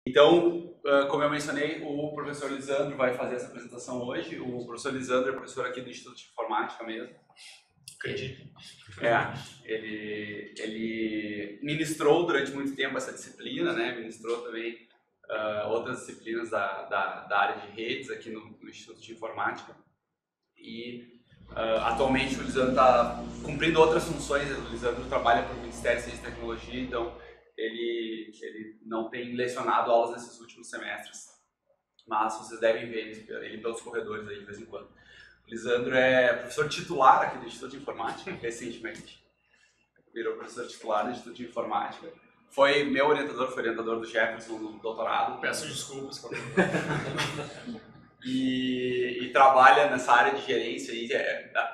Então, como eu mencionei, o professor Lisandro vai fazer essa apresentação hoje. O professor Lisandro é professor aqui do Instituto de Informática mesmo. Acredito. Ele ministrou durante muito tempo essa disciplina, né? Ministrou também outras disciplinas da área de redes aqui no Instituto de Informática. E atualmente o Lisandro está cumprindo outras funções. O Lisandro trabalha para o Ministério de Ciência e Tecnologia, então ele não tem lecionado aulas nesses últimos semestres, mas vocês devem ver ele pelos corredores aí de vez em quando. O Lisandro é professor titular aqui do Instituto de Informática, recentemente. Virou professor titular do Instituto de Informática. Foi meu orientador, foi orientador do Jefferson no doutorado. Peço desculpas. E trabalha nessa área de gerência aí,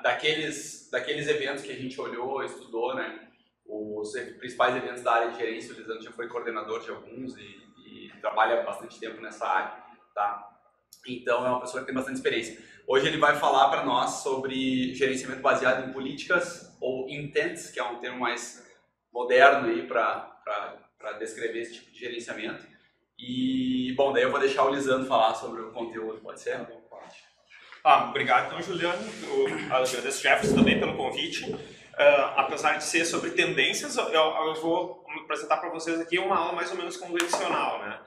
daqueles eventos que a gente olhou, estudou, né? Os principais eventos da área de gerência. O Lisandro já foi coordenador de alguns e trabalha bastante tempo nessa área, tá? Então é uma pessoa que tem bastante experiência. Hoje ele vai falar para nós sobre gerenciamento baseado em políticas, ou intents, que é um termo mais moderno aí para descrever esse tipo de gerenciamento. E, bom, daí eu vou deixar o Lisandro falar sobre o conteúdo, pode ser? Obrigado, então, Juliano. Eu agradeço o Jefferson também pelo convite. Apesar de ser sobre tendências, eu vou apresentar para vocês aqui uma aula mais ou menos convencional, né?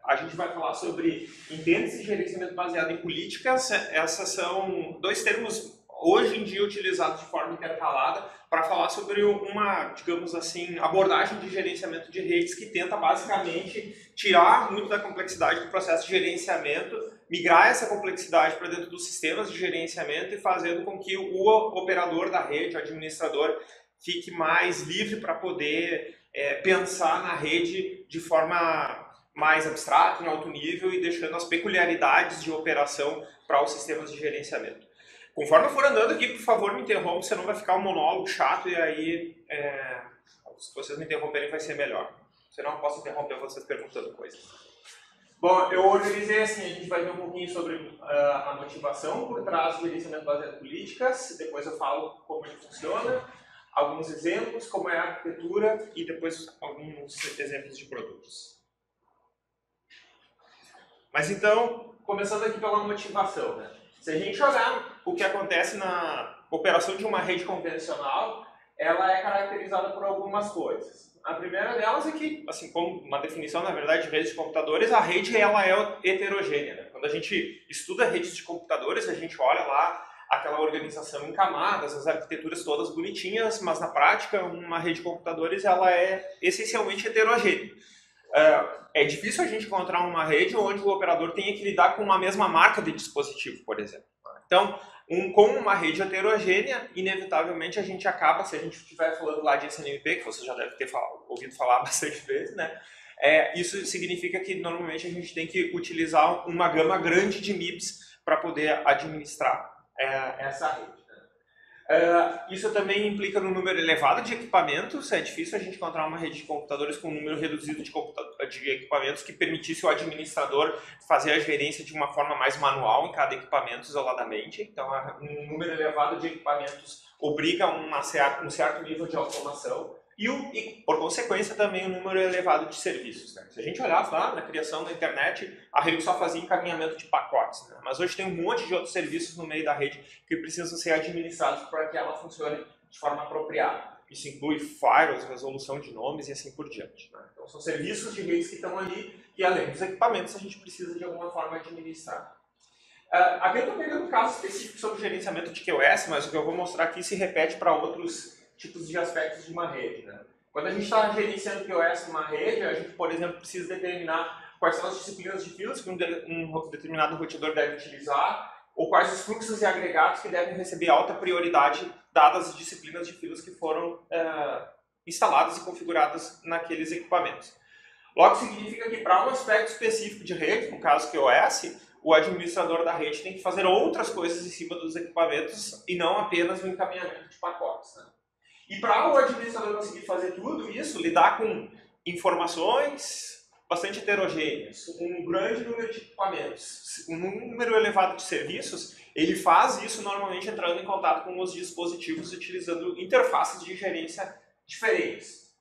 A gente vai falar sobre intents e gerenciamento baseado em políticas. Essas são dois termos hoje em dia utilizados de forma intercalada para falar sobre uma, digamos assim, abordagem de gerenciamento de redes que tenta basicamente tirar muito da complexidade do processo de gerenciamento, migrar essa complexidade para dentro dos sistemas de gerenciamento e fazendo com que o operador da rede, o administrador, fique mais livre para poder pensar na rede de forma mais abstrata, em alto nível, e deixando as peculiaridades de operação para os sistemas de gerenciamento. Conforme eu for andando aqui, por favor, me interrompa, senão vai ficar um monólogo chato e aí, se vocês me interromperem, vai ser melhor. Senão eu posso interromper vocês perguntando coisas. Bom, eu organizei assim, a gente vai ver um pouquinho sobre a motivação por trás do gerenciamento baseado em políticas, depois eu falo como ele funciona, alguns exemplos, como é a arquitetura e depois alguns exemplos de produtos. Mas então, começando aqui pela motivação, né? Se a gente olhar o que acontece na operação de uma rede convencional, ela é caracterizada por algumas coisas. A primeira delas é que, assim como uma definição, na verdade, de redes de computadores, a rede ela é heterogênea, né? Quando a gente estuda redes de computadores, a gente olha lá aquela organização em camadas, as arquiteturas todas bonitinhas, mas na prática, uma rede de computadores ela é essencialmente heterogênea. É difícil a gente encontrar uma rede onde o operador tenha que lidar com uma mesma marca de dispositivo, por exemplo. Então, com uma rede heterogênea, inevitavelmente a gente acaba, se a gente estiver falando lá de SNMP, que você já deve ter ouvido falar bastante vezes, né? Isso significa que normalmente a gente tem que utilizar uma gama grande de MIPS para poder administrar essa rede. Isso também implica no número elevado de equipamentos. É difícil a gente encontrar uma rede de computadores com um número reduzido de equipamentos que permitisse o administrador fazer a gerência de uma forma mais manual em cada equipamento isoladamente. Então, um número elevado de equipamentos obriga a um certo nível de automação e, por consequência, também um número elevado de serviços, né? Se a gente olhasse lá na criação da internet, a rede só fazia encaminhamento de pacotes, né? Mas hoje tem um monte de outros serviços no meio da rede que precisam ser administrados para que ela funcione de forma apropriada. Isso inclui firewalls, resolução de nomes e assim por diante, né? Então são serviços de redes que estão ali e, além dos equipamentos, a gente precisa de alguma forma administrar. Aqui eu estou pegando um caso específico sobre gerenciamento de QoS, mas o que eu vou mostrar aqui se repete para outros tipos de aspectos de uma rede, né? Quando a gente está gerenciando QoS numa rede, a gente, por exemplo, precisa determinar quais são as disciplinas de filas que um determinado roteador deve utilizar, ou quais os fluxos e agregados que devem receber alta prioridade dadas as disciplinas de filas que foram instaladas e configuradas naqueles equipamentos. Logo, significa que para um aspecto específico de rede, no caso QoS, o administrador da rede tem que fazer outras coisas em cima dos equipamentos e não apenas o encaminhamento de pacotes, né? E para o administrador conseguir fazer tudo isso, lidar com informações bastante heterogêneas, um grande número de equipamentos, um número elevado de serviços, ele faz isso normalmente entrando em contato com os dispositivos utilizando interfaces de gerência diferentes.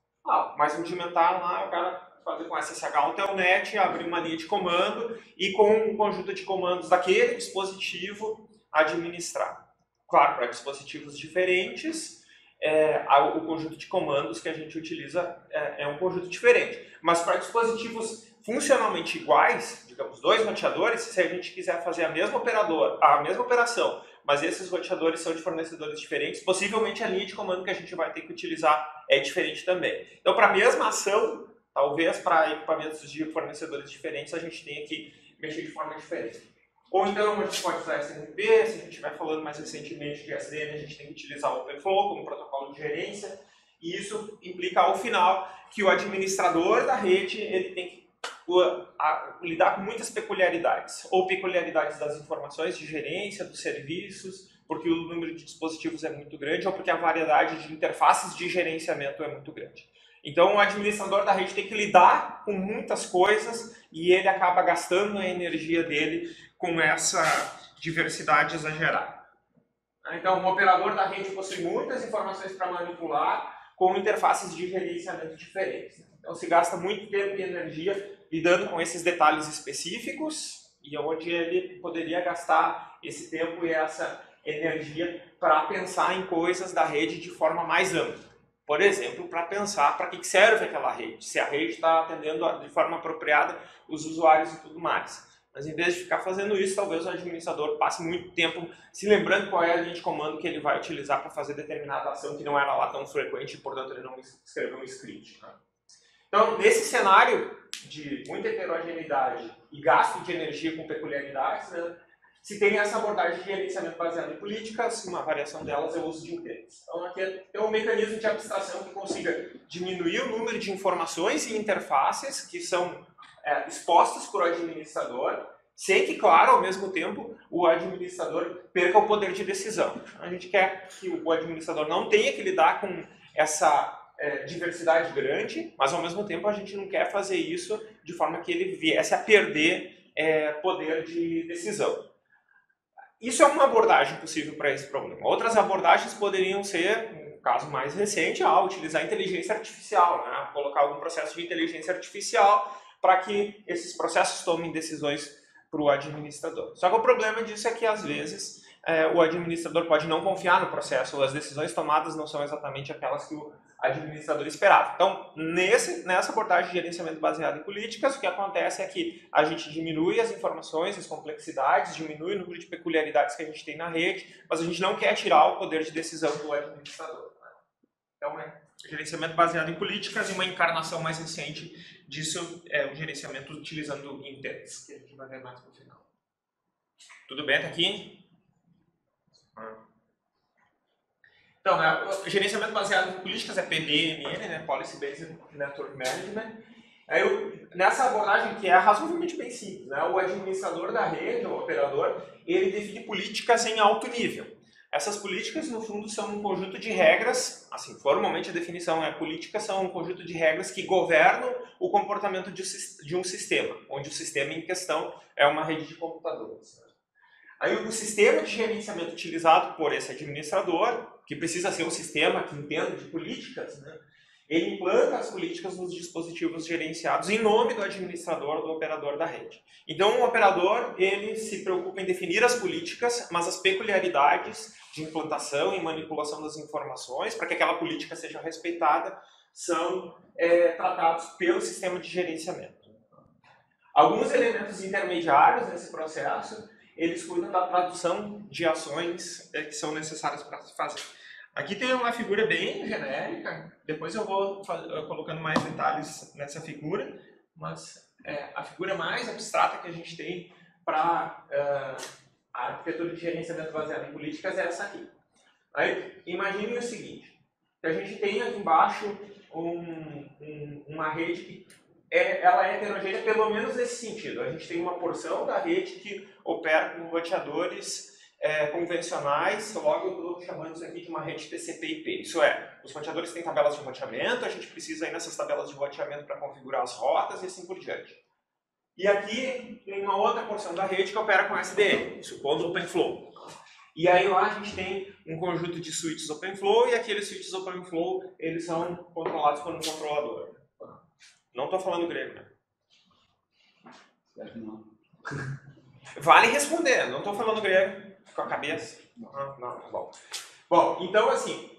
Mais rudimentar lá, o cara fazer com SSH um telnet, abrir uma linha de comando e com um conjunto de comandos daquele dispositivo administrar. Claro, para dispositivos diferentes, o conjunto de comandos que a gente utiliza é um conjunto diferente. Mas para dispositivos funcionalmente iguais, digamos, 2 roteadores, se a gente quiser fazer a mesma operação, mas esses roteadores são de fornecedores diferentes, possivelmente a linha de comando que a gente vai ter que utilizar é diferente também. Então, para a mesma ação, talvez para equipamentos de fornecedores diferentes, a gente tenha que mexer de forma diferente. Ou então a gente pode usar SNMP, se a gente estiver falando mais recentemente de SDN, a gente tem que utilizar o OpenFlow como protocolo de gerência, e isso implica ao final que o administrador da rede ele tem que lidar com muitas peculiaridades, ou peculiaridades das informações de gerência, dos serviços, porque o número de dispositivos é muito grande, ou porque a variedade de interfaces de gerenciamento é muito grande. Então, o administrador da rede tem que lidar com muitas coisas e ele acaba gastando a energia dele com essa diversidade exagerada. Então, o operador da rede possui muitas informações para manipular com interfaces de gerenciamento diferentes. Então, se gasta muito tempo e energia lidando com esses detalhes específicos e onde ele poderia gastar esse tempo e essa energia para pensar em coisas da rede de forma mais ampla. Por exemplo, para pensar para que serve aquela rede, se a rede está atendendo de forma apropriada os usuários e tudo mais. Mas em vez de ficar fazendo isso, talvez o administrador passe muito tempo se lembrando qual é a linha de comando que ele vai utilizar para fazer determinada ação que não era lá tão frequente e, portanto, ele não escreveu um script. Então, nesse cenário de muita heterogeneidade e gasto de energia com peculiaridades, né, se tem essa abordagem de gerenciamento baseado em políticas, uma variação delas é o uso de intérpretes. Então, aqui é um mecanismo de abstração que consiga diminuir o número de informações e interfaces que são expostas por administrador, sem que, claro, ao mesmo tempo, o administrador perca o poder de decisão. A gente quer que o administrador não tenha que lidar com essa diversidade grande, mas ao mesmo tempo a gente não quer fazer isso de forma que ele viesse a perder poder de decisão. Isso é uma abordagem possível para esse problema. Outras abordagens poderiam ser, no caso mais recente, utilizar inteligência artificial, né? Colocar algum processo de inteligência artificial para que esses processos tomem decisões para o administrador. Só que o problema disso é que, às vezes, o administrador pode não confiar no processo, ou as decisões tomadas não são exatamente aquelas que o administrador esperava. Então, nessa abordagem de gerenciamento baseado em políticas, o que acontece é que a gente diminui as informações, as complexidades, diminui o número de peculiaridades que a gente tem na rede, mas a gente não quer tirar o poder de decisão do administrador. Então, gerenciamento baseado em políticas e uma encarnação mais recente disso é o gerenciamento utilizando intents, que a gente vai ver mais no final. Tudo bem até aqui? Então, o gerenciamento baseado em políticas é PBMN, né? Policy Based Network Management. Nessa abordagem, que é razoavelmente bem simples, né? O administrador da rede, o operador, ele define políticas em alto nível. Essas políticas, no fundo, são um conjunto de regras, assim, formalmente a definição políticas são um conjunto de regras que governam o comportamento de um sistema, onde o sistema em questão é uma rede de computadores. Aí o sistema de gerenciamento utilizado por esse administrador, que precisa ser um sistema que entenda de políticas, né, ele implanta as políticas nos dispositivos gerenciados em nome do administrador, do operador da rede. Então o operador ele se preocupa em definir as políticas, mas as peculiaridades de implantação e manipulação das informações, para que aquela política seja respeitada, são tratados pelo sistema de gerenciamento. Alguns elementos intermediários nesse processo, eles cuidam da tradução de ações que são necessárias para se fazer. Aqui tem uma figura bem genérica, depois eu vou colocando mais detalhes nessa figura, mas a figura mais abstrata que a gente tem para a arquitetura de gerenciamento baseada em políticas é essa aqui. Aí, imagine o seguinte, que a gente tem aqui embaixo uma rede que ela é heterogênea pelo menos nesse sentido. A gente tem uma porção da rede que opera com roteadores convencionais, logo eu estou chamando isso aqui de uma rede TCP/IP. Isso os roteadores têm tabelas de roteamento, a gente precisa ir nessas tabelas de roteamento para configurar as rotas e assim por diante. E aqui tem uma outra porção da rede que opera com SDN, supondo OpenFlow. E aí lá a gente tem um conjunto de switches OpenFlow e aqueles switches OpenFlow eles são controlados por um controlador. Não estou falando grego, né? Não. Vale responder, não estou falando grego com a cabeça. Não, tá bom. Bom, então assim,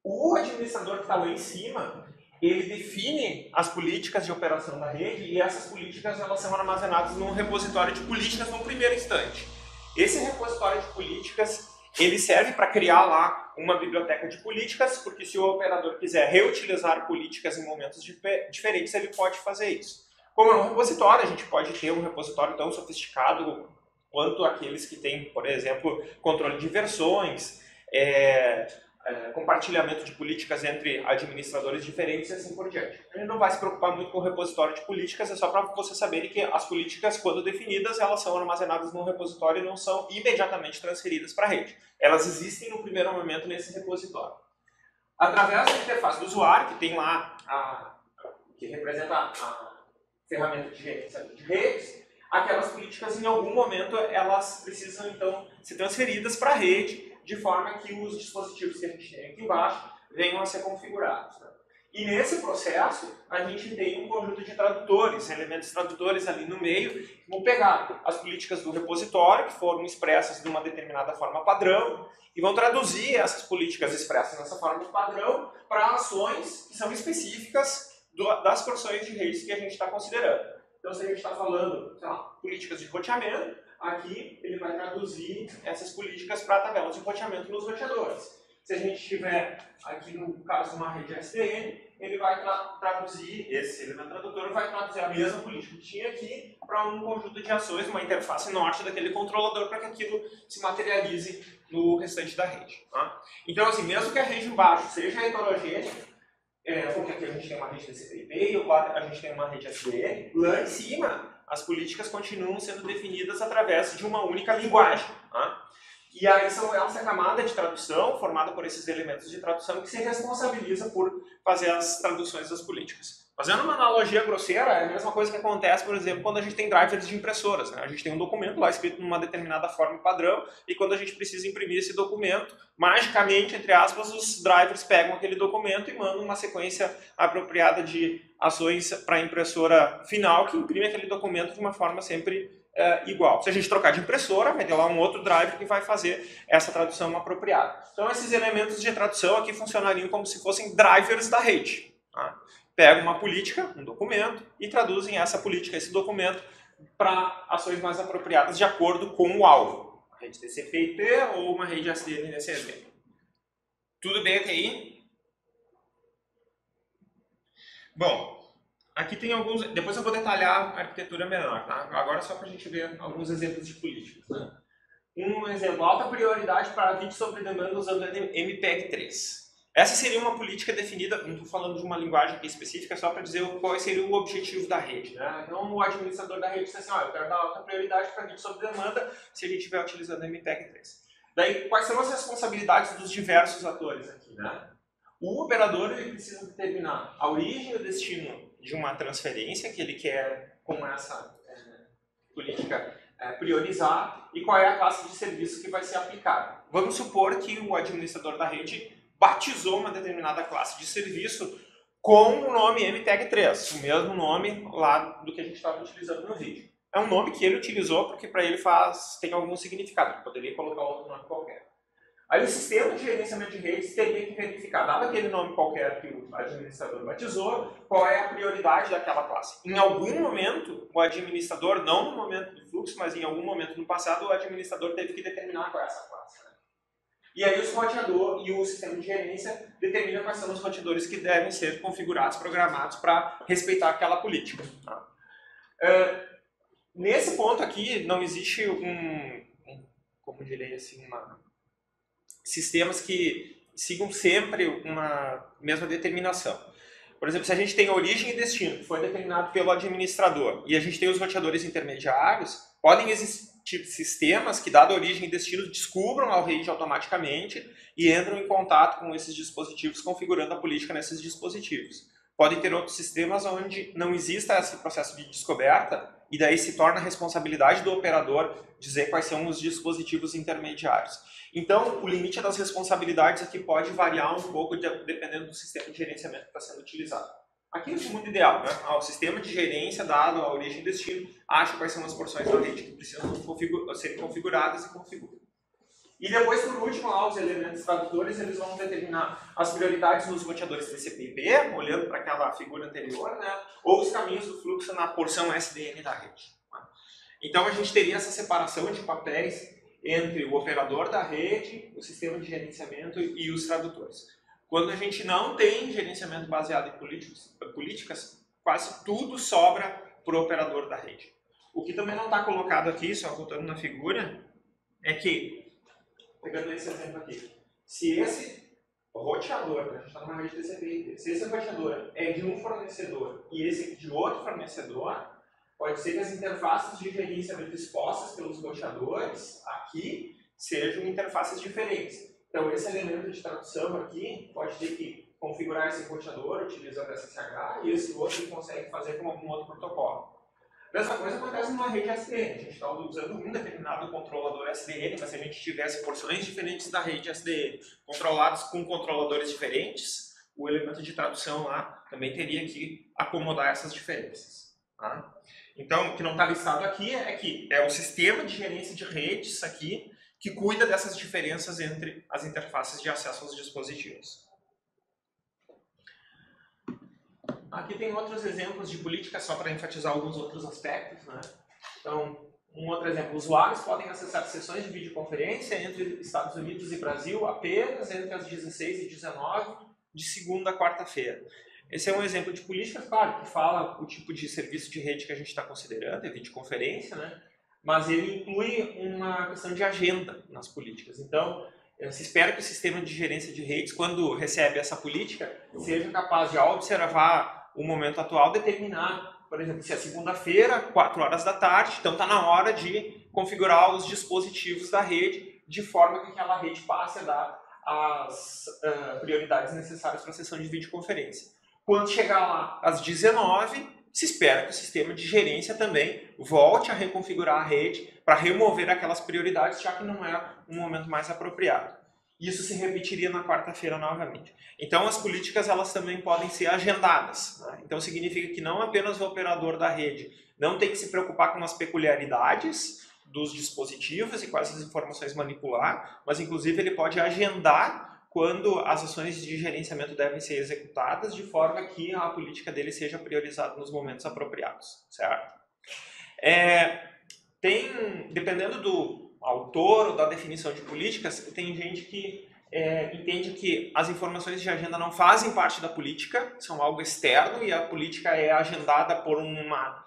o administrador que está lá em cima, ele define as políticas de operação da rede e essas políticas elas são armazenadas num repositório de políticas no primeiro instante. Esse repositório de políticas, ele serve para criar lá uma biblioteca de políticas, porque se o operador quiser reutilizar políticas em momentos diferentes, ele pode fazer isso. Como é um repositório, a gente pode ter um repositório tão sofisticado quanto aqueles que têm, por exemplo, controle de versões, compartilhamento de políticas entre administradores diferentes e assim por diante. A gente não vai se preocupar muito com o repositório de políticas, é só para você saber que as políticas, quando definidas, elas são armazenadas no repositório e não são imediatamente transferidas para a rede. Elas existem no primeiro momento nesse repositório. Através da interface do usuário, que tem lá, que representa a ferramenta de gerência de redes, aquelas políticas, em algum momento, elas precisam, então, ser transferidas para a rede, de forma que os dispositivos que a gente tem aqui embaixo venham a ser configurados. Né? E nesse processo, a gente tem um conjunto de tradutores, elementos tradutores ali no meio, que vão pegar as políticas do repositório, que foram expressas de uma determinada forma padrão, e vão traduzir essas políticas expressas nessa forma padrão para ações que são específicas das porções de redes que a gente está considerando. Então, se a gente está falando, sei lá, políticas de roteamento, aqui ele vai traduzir essas políticas para tabelas de roteamento nos roteadores. Se a gente tiver aqui no caso uma rede SDN, ele vai traduzir, esse elemento tradutor vai traduzir a mesma política que tinha aqui para um conjunto de ações, uma interface norte daquele controlador para que aquilo se materialize no restante da rede. Tá? Então, assim, mesmo que a rede embaixo seja heterogênea, porque aqui a gente tem uma rede TCP/IP e a gente tem uma rede SDN, lá em cima as políticas continuam sendo definidas através de uma única linguagem. Tá? E aí são essa camada de tradução, formada por esses elementos de tradução, que se responsabiliza por fazer as traduções das políticas. Fazendo uma analogia grosseira, é a mesma coisa que acontece, por exemplo, quando a gente tem drivers de impressoras. Né? A gente tem um documento lá escrito numa determinada forma padrão, e quando a gente precisa imprimir esse documento, magicamente, entre aspas, os drivers pegam aquele documento e mandam uma sequência apropriada de ações para a impressora final, que imprime aquele documento de uma forma sempre igual. Se a gente trocar de impressora, vai ter lá um outro driver que vai fazer essa tradução apropriada. Então, esses elementos de tradução aqui funcionariam como se fossem drivers da rede. Tá? Pegam uma política, um documento, e traduzem essa política, esse documento, para ações mais apropriadas de acordo com o alvo. Uma rede TCP/IP ou uma rede SDN nesse exemplo. Tudo bem até aí? Bom, aqui tem alguns... Depois eu vou detalhar a arquitetura menor, tá? Agora só para a gente ver alguns exemplos de políticas. Né? Um exemplo, alta prioridade para vídeo sobre demanda usando MPEG-3. Essa seria uma política definida, não estou falando de uma linguagem aqui específica, só para dizer qual seria o objetivo da rede. Né? Então, o administrador da rede diz assim, eu quero dar alta prioridade para vídeo sob demanda se a gente estiver utilizando MPEG-3. Daí, quais são as responsabilidades dos diversos atores aqui? Né? O operador ele precisa determinar a origem e o destino de uma transferência que ele quer, com essa política, priorizar, e qual é a classe de serviço que vai ser aplicada. Vamos supor que o administrador da rede batizou uma determinada classe de serviço com o nome MPEG-3, o mesmo nome lá do que a gente estava utilizando no vídeo. É um nome que ele utilizou porque para ele tem algum significado, ele poderia colocar outro nome qualquer. Aí o sistema de gerenciamento de redes teria que verificar, dado aquele nome qualquer que o administrador batizou, qual é a prioridade daquela classe. Em algum momento, o administrador, não no momento do fluxo, mas em algum momento no passado, o administrador teve que determinar qual é essa classe. Né? E aí os roteadores e o sistema de gerência determinam quais são os roteadores que devem ser configurados, programados para respeitar aquela política. Tá? Nesse ponto aqui, não existe como diria assim, sistemas que sigam sempre uma mesma determinação. Por exemplo, se a gente tem origem e destino, que foi determinado pelo administrador, e a gente tem os roteadores intermediários, podem existir sistemas que, dado origem e destino, descubram a rede automaticamente e entram em contato com esses dispositivos, configurando a política nesses dispositivos. Podem ter outros sistemas onde não exista esse processo de descoberta, e daí se torna a responsabilidade do operador dizer quais são os dispositivos intermediários. Então, o limite das responsabilidades aqui pode variar um pouco dependendo do sistema de gerenciamento que está sendo utilizado. Aqui no mundo ideal, né? O sistema de gerência dado a origem e destino acha quais são as porções da rede que precisam ser configuradas e configura. E depois, por último, lá, os elementos tradutores, eles vão determinar as prioridades nos roteadores TCP e IP, olhando para aquela figura anterior, né? Ou os caminhos do fluxo na porção SDN da rede. Então, a gente teria essa separação de papéis entre o operador da rede, o sistema de gerenciamento e os tradutores. Quando a gente não tem gerenciamento baseado em políticas, quase tudo sobra para o operador da rede. O que também não está colocado aqui, só voltando na figura, é que, pegando esse exemplo aqui, se esse roteador, né, a gente está numa rede TCP/IP, se esse roteador é de um fornecedor e esse de outro fornecedor, pode ser que as interfaces de gerenciamento expostas pelos roteadores aqui sejam interfaces diferentes. Então, esse elemento de tradução aqui pode ter que configurar esse roteador utilizando SSH e esse outro ele consegue fazer com algum outro protocolo. Mesma coisa acontece numa rede SDN. A gente está usando um determinado controlador SDN, mas se a gente tivesse porções diferentes da rede SDN controlados com controladores diferentes, o elemento de tradução lá também teria que acomodar essas diferenças. Tá? Então, o que não está listado aqui é que é o sistema de gerência de redes aqui que cuida dessas diferenças entre as interfaces de acesso aos dispositivos. Aqui tem outros exemplos de política, só para enfatizar alguns outros aspectos, né? Então, um outro exemplo, usuários podem acessar sessões de videoconferência entre Estados Unidos e Brasil apenas entre as 16 e 19 de segunda a quarta-feira. Esse é um exemplo de política, claro, que fala o tipo de serviço de rede que a gente está considerando, é videoconferência, né? Mas ele inclui uma questão de agenda nas políticas. Então, se espera que o sistema de gerência de redes, quando recebe essa política, seja capaz de, ao observar o momento atual, determinar, por exemplo, se é segunda-feira, 4 horas da tarde, então está na hora de configurar os dispositivos da rede, de forma que aquela rede passe a dar as prioridades necessárias para a sessão de videoconferência. Quando chegar lá às 19, se espera que o sistema de gerência também volte a reconfigurar a rede para remover aquelas prioridades, já que não é um momento mais apropriado. Isso se repetiria na quarta-feira novamente. Então, as políticas elas também podem ser agendadas. Né? Então, significa que não apenas o operador da rede não tem que se preocupar com as peculiaridades dos dispositivos e quais as informações manipular, mas, inclusive, ele pode agendar quando as ações de gerenciamento devem ser executadas, de forma que a política dele seja priorizada nos momentos apropriados, certo? Dependendo do autor ou da definição de políticas, tem gente que entende que as informações de agenda não fazem parte da política, são algo externo, e a política é agendada por uma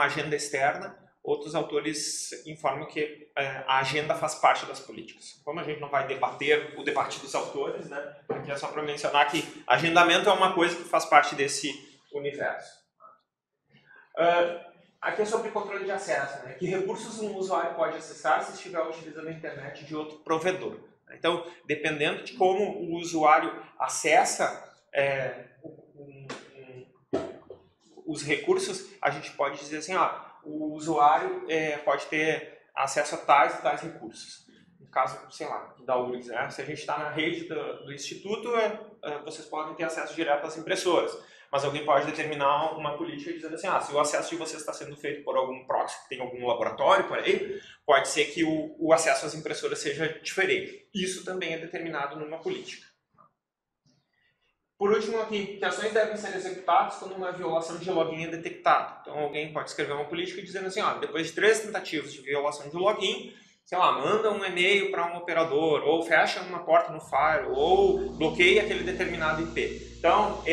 agenda externa. Outros autores informam que a agenda faz parte das políticas. Como a gente não vai debater o debate dos autores, né, aqui é só para mencionar que agendamento é uma coisa que faz parte desse universo. Aqui é sobre controle de acesso, né, que recursos um usuário pode acessar se estiver utilizando a internet de outro provedor. Então, dependendo de como o usuário acessa os recursos, a gente pode dizer assim, o usuário pode ter acesso a tais e tais recursos. No caso, sei lá, da URGS, né? Se a gente está na rede do Instituto, vocês podem ter acesso direto às impressoras. Mas alguém pode determinar uma política dizendo assim, se o acesso de vocês está sendo feito por algum proxy que tem algum laboratório por aí, pode ser que o acesso às impressoras seja diferente. Isso também é determinado numa política. Por último aqui, que ações devem ser executadas quando uma violação de login é detectada. Então alguém pode escrever uma política dizendo assim, depois de 3 tentativas de violação de login, sei lá, manda um e-mail para um operador, ou fecha uma porta no firewall, ou bloqueia aquele determinado IP. Então,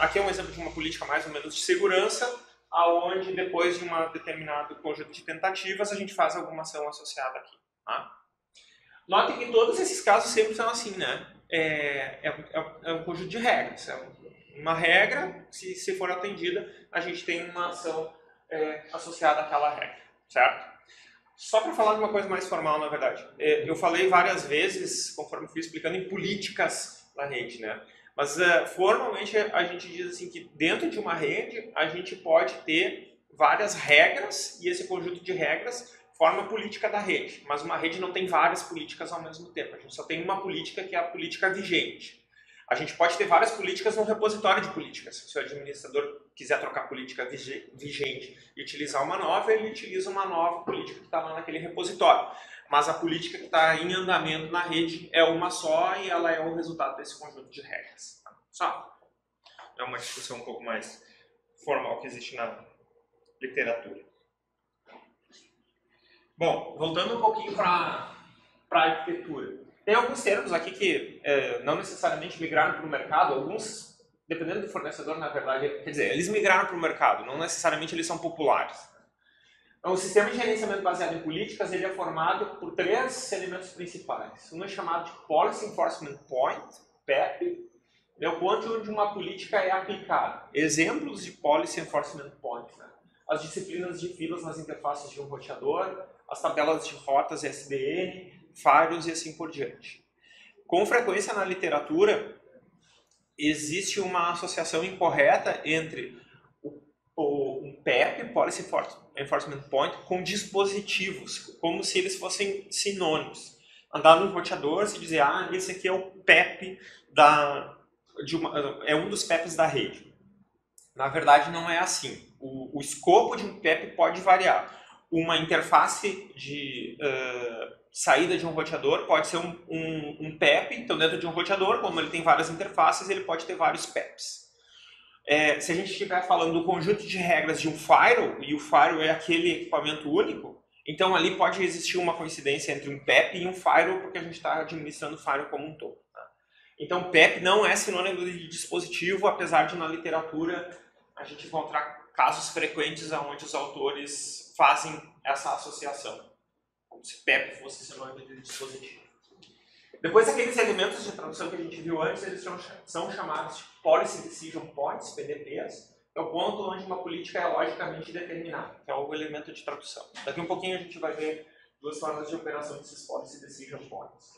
aqui é um exemplo de uma política mais ou menos de segurança, onde depois de um determinado conjunto de tentativas, a gente faz alguma ação associada aqui. Tá? Notem que todos esses casos sempre são assim, né? É um conjunto de regras. Uma regra, se for atendida, a gente tem uma ação associada àquela regra, certo? Só para falar de uma coisa mais formal, na verdade. Eu falei várias vezes, conforme fui explicando, em políticas na rede, né? Mas formalmente a gente diz assim que dentro de uma rede a gente pode ter várias regras e esse conjunto de regras forma a política da rede, mas uma rede não tem várias políticas ao mesmo tempo, a gente só tem uma política que é a política vigente. A gente pode ter várias políticas no repositório de políticas. Se o administrador quiser trocar política vigente e utilizar uma nova, ele utiliza uma nova política que está lá naquele repositório. Mas a política que está em andamento na rede é uma só e ela é o resultado desse conjunto de regras. Só. É uma discussão um pouco mais formal que existe na literatura. Bom, voltando um pouquinho para a arquitetura. Tem alguns termos aqui que não necessariamente migraram para o mercado, alguns, dependendo do fornecedor, na verdade, quer dizer, eles migraram para o mercado, não necessariamente eles são populares. Então, o sistema de gerenciamento baseado em políticas ele é formado por 3 elementos principais. Um é chamado de Policy Enforcement Point, PEP, é o ponto onde uma política é aplicada. Exemplos de Policy Enforcement Points, né? As disciplinas de filas nas interfaces de um roteador, as tabelas de rotas SDN, faros e assim por diante. Com frequência na literatura, existe uma associação incorreta entre um PEP, Policy Enforcement Point, com dispositivos, como se eles fossem sinônimos. Andar no roteador e dizer, esse aqui é o PEP é um dos PEPs da rede. Na verdade, não é assim. O escopo de um PEP pode variar. Uma interface de saída de um roteador pode ser um PEP, então dentro de um roteador, como ele tem várias interfaces, ele pode ter vários PEPs. Se a gente estiver falando do conjunto de regras de um firewall, e o firewall é aquele equipamento único, então ali pode existir uma coincidência entre um PEP e um firewall, porque a gente está administrando o firewall como um todo. Tá? Então PEP não é sinônimo de dispositivo, apesar de na literatura a gente encontrar casos frequentes onde os autores fazem essa associação, como se PEP fosse sinônimo de dispositivo. Depois, aqueles elementos de tradução que a gente viu antes, eles são chamados de Policy Decision Points, PDPs, é o ponto onde uma política é logicamente determinada, que é o elemento de tradução. Daqui um pouquinho a gente vai ver 2 formas de operação desses Policy Decision Points.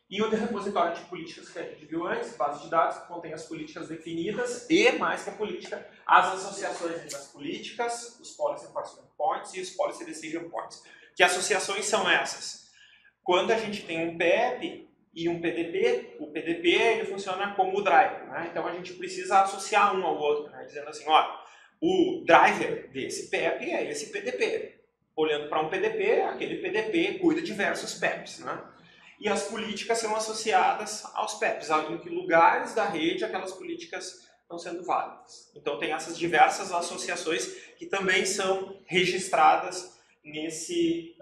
E o repositório de políticas que a gente viu antes, base de dados que contém as políticas definidas e, mais que a política, as associações entre as políticas, os Policy Enforcement Points e os Policy Decision Points. Que associações são essas? Quando a gente tem um PEP e um PDP, o PDP ele funciona como o driver, né? Então a gente precisa associar um ao outro, né? Dizendo assim, olha, o driver desse PEP é esse PDP. Olhando para um PDP, aquele PDP cuida de diversos PEPs, né? E as políticas são associadas aos PEPs, em que lugares da rede aquelas políticas estão sendo válidas. Então tem essas diversas associações que também são registradas nesse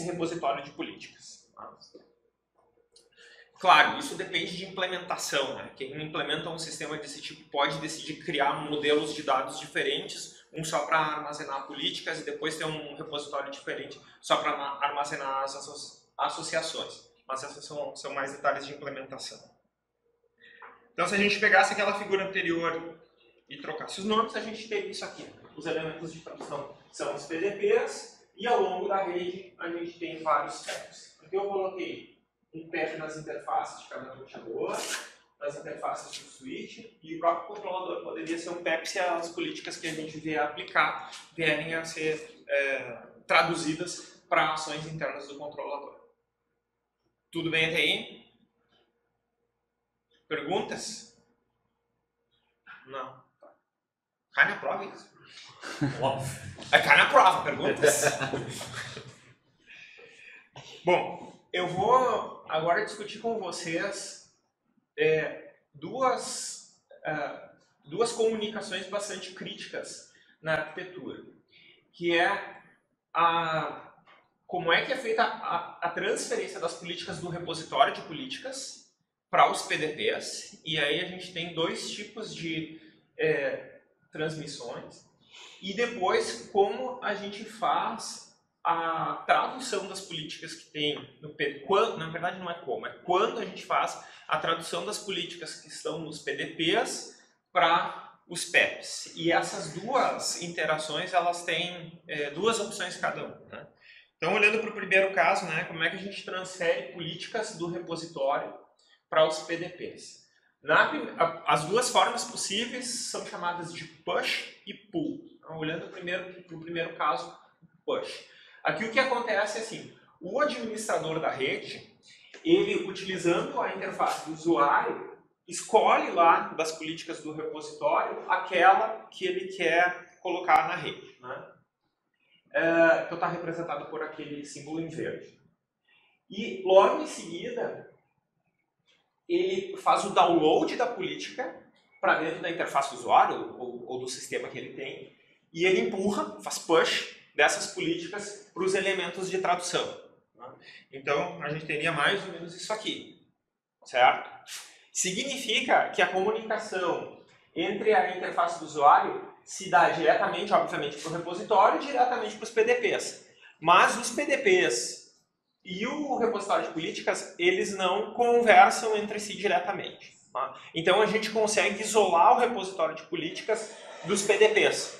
repositório de políticas. Claro, isso depende de implementação, né? Quem implementa um sistema desse tipo pode decidir criar modelos de dados diferentes, um só para armazenar políticas e depois ter um repositório diferente só para armazenar as associações. Mas essas são mais detalhes de implementação. Então, se a gente pegasse aquela figura anterior e trocasse os nomes, a gente teria isso aqui. Os elementos de tradução são os PDPs e ao longo da rede a gente tem vários PEPs. Aqui eu coloquei um PEP nas interfaces de cada roteador, nas interfaces do switch, e o próprio controlador poderia ser um PEP se as políticas que a gente vier aplicar vierem a ser traduzidas para ações internas do controlador. Tudo bem até aí? Perguntas? Não. Cai na prova isso. Óbvio. Cai na prova, perguntas. Bom, eu vou agora discutir com vocês duas comunicações bastante críticas na arquitetura, que é como é que é feita a transferência das políticas do repositório de políticas para os PDPs, e aí a gente tem 2 tipos de transmissões, e depois como a gente faz a tradução das políticas que tem no PDP, na verdade não é como, é quando a gente faz a tradução das políticas que estão nos PDPs para os PEPs. E essas 2 interações, elas têm 2 opções cada um, né? Então, olhando para o primeiro caso, né, como é que a gente transfere políticas do repositório para os PDPs? As 2 formas possíveis são chamadas de push e pull. Então, olhando para o primeiro caso, push. Aqui o que acontece é assim, o administrador da rede, ele, utilizando a interface do usuário, escolhe lá das políticas do repositório aquela que ele quer colocar na rede, né? Que está representado por aquele símbolo em verde. E logo em seguida, ele faz o download da política para dentro da interface do usuário ou do sistema que ele tem, e ele empurra, faz push dessas políticas para os elementos de tradução, né? Então, a gente teria mais ou menos isso aqui, certo? Significa que a comunicação entre a interface do usuário se dá diretamente, obviamente, para o repositório e diretamente para os PDPs. Mas os PDPs e o repositório de políticas, eles não conversam entre si diretamente, tá? Então, a gente consegue isolar o repositório de políticas dos PDPs.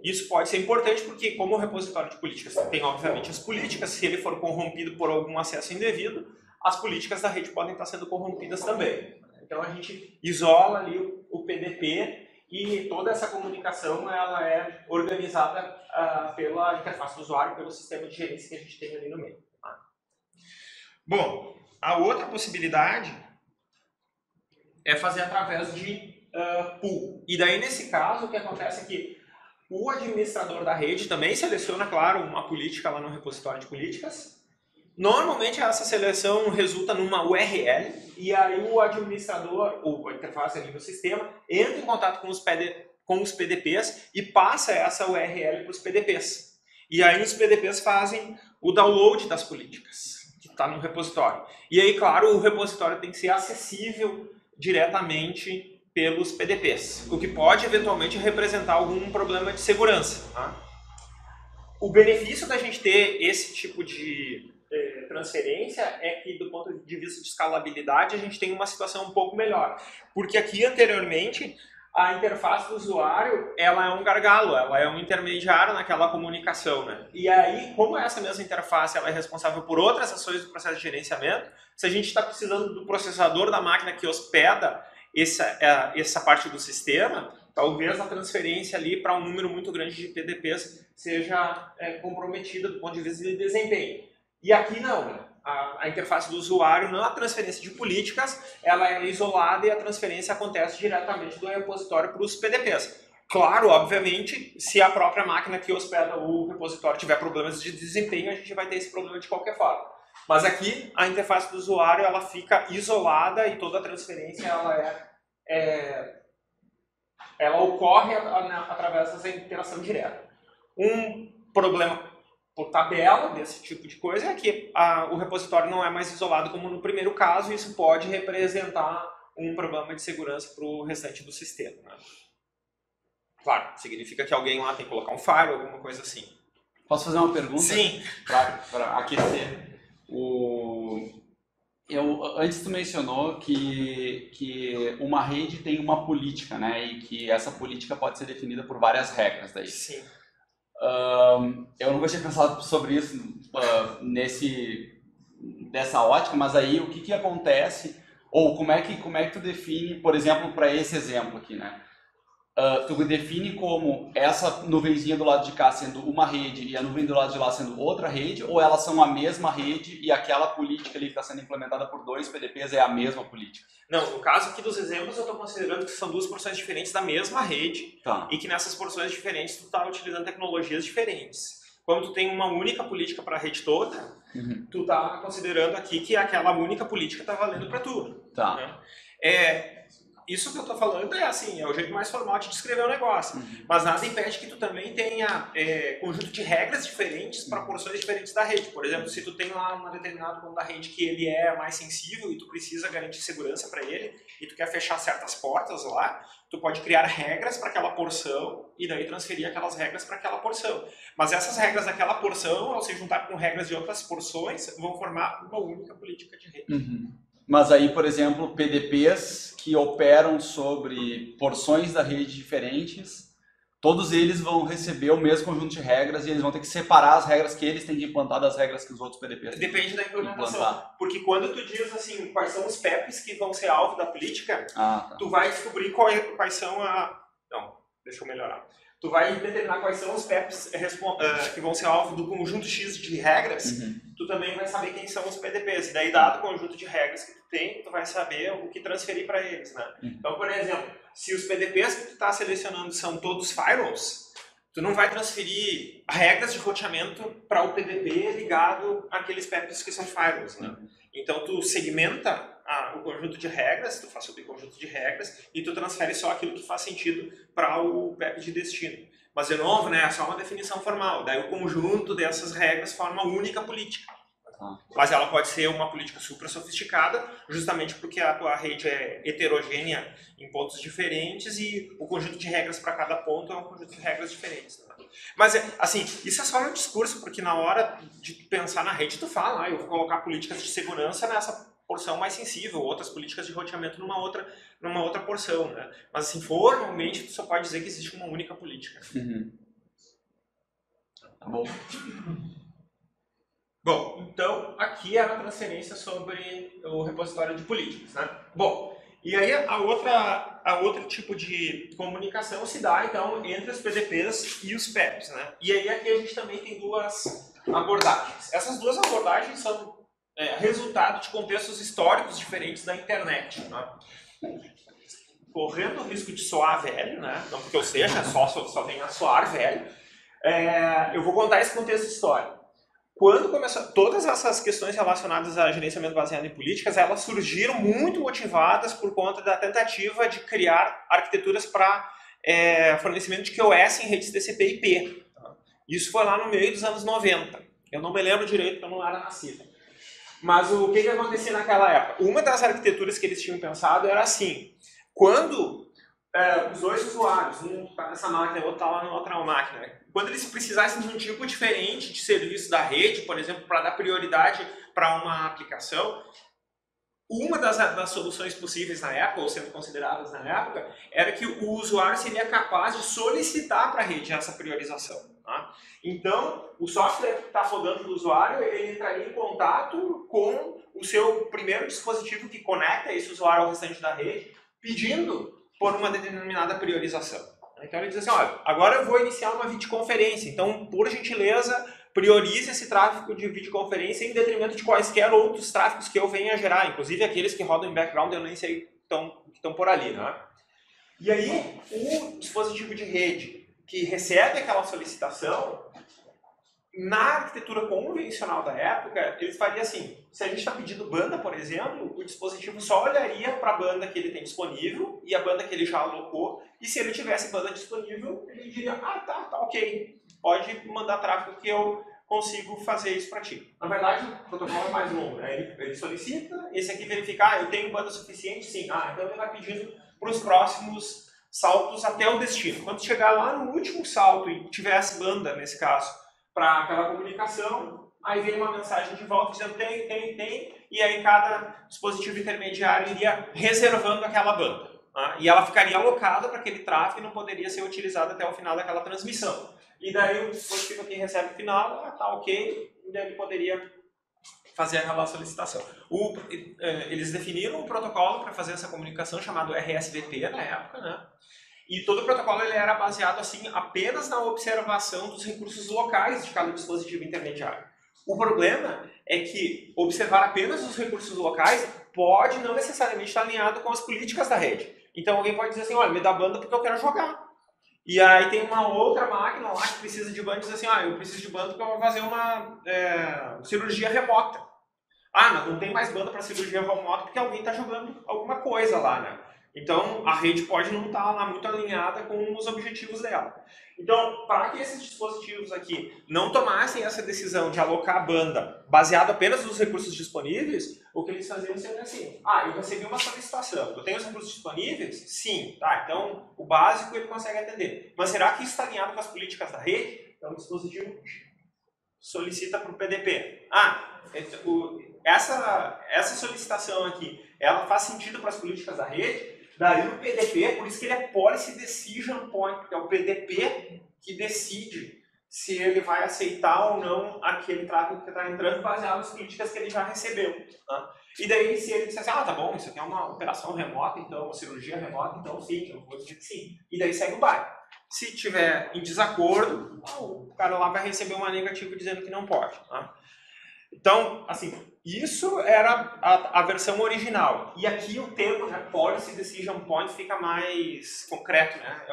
Isso pode ser importante porque, como o repositório de políticas tem, obviamente, as políticas, se ele for corrompido por algum acesso indevido, as políticas da rede podem estar sendo corrompidas também. Então, a gente isola ali o PDP e toda essa comunicação ela é organizada pela interface do usuário, pelo sistema de gerência que a gente tem ali no meio. Tá? Bom, a outra possibilidade é fazer através de pool. E daí, nesse caso, o que acontece é que o administrador da rede também seleciona, claro, uma política lá no repositório de políticas. Normalmente essa seleção resulta numa URL e aí o administrador, ou a interface ali do sistema, entra em contato com os PDPs e passa essa URL para os PDPs. E aí os PDPs fazem o download das políticas, que está no repositório. E aí, claro, o repositório tem que ser acessível diretamente pelos PDPs, o que pode eventualmente representar algum problema de segurança, tá? O benefício da gente ter esse tipo de transferência é que, do ponto de vista de escalabilidade, a gente tem uma situação um pouco melhor. Porque aqui, anteriormente, a interface do usuário ela é um gargalo, ela é um intermediário naquela comunicação, né? E aí, como essa mesma interface ela é responsável por outras ações do processo de gerenciamento, se a gente está precisando do processador da máquina que hospeda essa parte do sistema, talvez a transferência ali para um número muito grande de PDPs seja comprometida do ponto de vista de desempenho. E aqui não, né? A interface do usuário, não a transferência de políticas, ela é isolada e a transferência acontece diretamente do repositório para os PDPs. Claro, obviamente, se a própria máquina que hospeda o repositório tiver problemas de desempenho, a gente vai ter esse problema de qualquer forma. Mas aqui, a interface do usuário ela fica isolada e toda a transferência ela ocorre através dessa interação direta. Um problema por tabela desse tipo de coisa é que o repositório não é mais isolado como no primeiro caso, e isso pode representar um problema de segurança para o restante do sistema, né? Claro, significa que alguém lá tem que colocar um firewall, alguma coisa assim. Posso fazer uma pergunta? Sim. Para aquecer. Antes tu mencionou que uma rede tem uma política, né? E que essa política pode ser definida por várias regras daí. Sim. Eu nunca tinha pensado sobre isso dessa ótica, mas aí o que acontece, ou como é que tu define, por exemplo, para esse exemplo aqui, né? Tu define como essa nuvenzinha do lado de cá sendo uma rede e a nuvem do lado de lá sendo outra rede, ou elas são a mesma rede e aquela política ali que está sendo implementada por dois PDPs é a mesma política? Não, no caso aqui dos exemplos eu estou considerando que são duas porções diferentes da mesma rede, tá, e que nessas porções diferentes tu está utilizando tecnologias diferentes. Quando tu tem uma única política para a rede toda, tu está considerando aqui que aquela única política está valendo para tudo. Tá. Né? Isso que eu estou falando é assim, é o jeito mais formal de descrever o negócio. Mas nada impede que tu também tenha conjunto de regras diferentes para porções diferentes da rede. Por exemplo, se tu tem lá um determinado ponto da rede que ele é mais sensível e tu precisa garantir segurança para ele e tu quer fechar certas portas lá, tu pode criar regras para aquela porção e daí transferir aquelas regras para aquela porção. Mas essas regras daquela porção, ao se juntar com regras de outras porções, vão formar uma única política de rede. Mas aí, por exemplo, PDPs que operam sobre porções da rede diferentes, todos eles vão receber o mesmo conjunto de regras e eles vão ter que separar as regras que eles têm que implantar das regras que os outros PDPs têm. Depende da implementação. Porque quando tu diz assim, quais são os PEPs que vão ser alvo da política, tu vai descobrir quais são Não, deixa eu melhorar. tu vai determinar quais são os PEPs que vão ser alvo do conjunto X de regras, tu também vai saber quem são os PDPs. E daí, dado o conjunto de regras que tu tem, tu vai saber o que transferir para eles, né? Então, por exemplo, se os PDPs que tu está selecionando são todos firewalls, tu não vai transferir regras de roteamento para o PDP ligado àqueles PEPs que são firewalls, né? Então, tu segmenta o conjunto de regras, tu faz subconjunto de regras e tu transfere só aquilo que faz sentido para o PEP de destino. Mas, de novo, né, é só uma definição formal. Daí o conjunto dessas regras forma uma única política. Mas ela pode ser uma política super sofisticada, justamente porque a tua rede é heterogênea em pontos diferentes e o conjunto de regras para cada ponto é um conjunto de regras diferentes. Né? Mas, assim, isso é só um discurso, porque na hora de pensar na rede, tu fala, eu vou colocar políticas de segurança nessa porção mais sensível, outras políticas de roteamento numa outra porção, né? Mas, assim, formalmente, tu só pode dizer que existe uma única política. Tá bom. Bom, então aqui era a transferência sobre o repositório de políticas, né? Bom, e aí a outro tipo de comunicação se dá, então, entre os PDPs e os PEPs, né? E aí aqui a gente também tem duas abordagens. Essas duas abordagens são resultado de contextos históricos diferentes da internet, né? Correndo o risco de soar velho, né? Não porque eu seja, só venha a soar velho, eu vou contar esse contexto histórico. Quando começou, todas essas questões relacionadas a gerenciamento baseado em políticas, elas surgiram muito motivadas por conta da tentativa de criar arquiteturas para fornecimento de QoS em redes TCP/IP. Isso foi lá no meio dos anos 90. Eu não me lembro direito porque eu não era nascido. Mas o que acontecia naquela época? Uma das arquiteturas que eles tinham pensado era assim, quando os dois usuários, um está nessa máquina e o outro está lá na outra máquina, quando eles precisassem de um tipo diferente de serviço da rede, por exemplo, para dar prioridade para uma aplicação, uma das soluções possíveis na época, ou sendo consideradas na época, era que o usuário seria capaz de solicitar para a rede essa priorização. Tá? Então, o software que está rodando do usuário, ele entraria em contato com o seu primeiro dispositivo que conecta esse usuário ao restante da rede, pedindo por uma determinada priorização. Então ele diz assim, olha, agora eu vou iniciar uma videoconferência, então, por gentileza, priorize esse tráfego de videoconferência em detrimento de quaisquer outros tráfegos que eu venha a gerar, inclusive aqueles que rodam em background, eu nem sei que estão por ali, né? E aí, o dispositivo de rede que recebe aquela solicitação, na arquitetura convencional da época, eles fariam assim, se a gente está pedindo banda, por exemplo, o dispositivo só olharia para a banda que ele tem disponível e a banda que ele já alocou, e se ele tivesse banda disponível, ele diria, tá ok, pode mandar tráfego que eu consigo fazer isso para ti. Na verdade, o protocolo é mais longo, né? Ele solicita, esse aqui verifica, eu tenho banda suficiente? Sim. Então ele vai pedindo para os próximos saltos até o destino. Quando chegar lá no último salto e tivesse banda, nesse caso, para aquela comunicação, aí vem uma mensagem de volta dizendo tem, e aí cada dispositivo intermediário iria reservando aquela banda. Tá? E ela ficaria alocada para aquele tráfego e não poderia ser utilizada até o final daquela transmissão. E daí o dispositivo que recebe o final, tá ok, e daí ele poderia fazer aquela solicitação. Eles definiram um protocolo para fazer essa comunicação chamado RSVP na época, né? E todo o protocolo ele era baseado assim, apenas na observação dos recursos locais de cada dispositivo intermediário. O problema é que observar apenas os recursos locais pode não necessariamente estar alinhado com as políticas da rede. Então alguém pode dizer assim, olha, me dá banda porque eu quero jogar. E aí tem uma outra máquina lá que precisa de banda e diz assim, eu preciso de banda porque eu vou fazer uma cirurgia remota. Mas não tem mais banda para cirurgia remota porque alguém está jogando alguma coisa lá, né? Então, a rede pode não estar lá muito alinhada com os objetivos dela. Então, para que esses dispositivos aqui não tomassem essa decisão de alocar a banda baseado apenas nos recursos disponíveis, o que eles faziam seria assim, eu recebi uma solicitação, eu tenho os recursos disponíveis? Sim, então o básico ele consegue atender. Mas será que isso está alinhado com as políticas da rede? Então, o dispositivo solicita para o PDP. Essa solicitação aqui, ela faz sentido para as políticas da rede? Daí o PDP, por isso que ele é Policy Decision Point, porque é o PDP que decide se ele vai aceitar ou não aquele tráfego que está entrando baseado nas políticas que ele já recebeu. Tá? E daí se ele disser assim, tá bom, isso aqui é uma operação remota, então, uma cirurgia remota, então sim, eu vou dizer que sim. E daí segue o baile. Se tiver em desacordo, o cara lá vai receber uma negativa dizendo que não pode. Tá? Então, assim, isso era a versão original. E aqui o termo, né, Policy Decision Point, fica mais concreto. Né?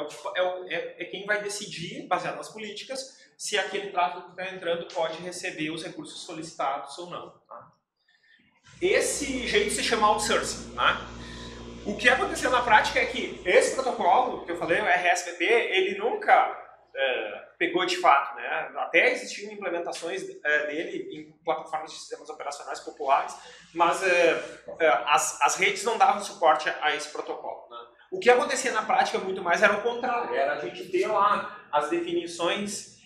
É quem vai decidir, baseado nas políticas, se aquele tráfego que está entrando pode receber os recursos solicitados ou não. Tá? Esse jeito se chama outsourcing. Tá? O que aconteceu na prática é que esse protocolo, que eu falei, o RSVP, ele nunca pegou de fato, né? Até existiam implementações dele em plataformas de sistemas operacionais populares, mas as redes não davam suporte a esse protocolo. Né? O que acontecia na prática muito mais era o contrário, era a gente ter lá as definições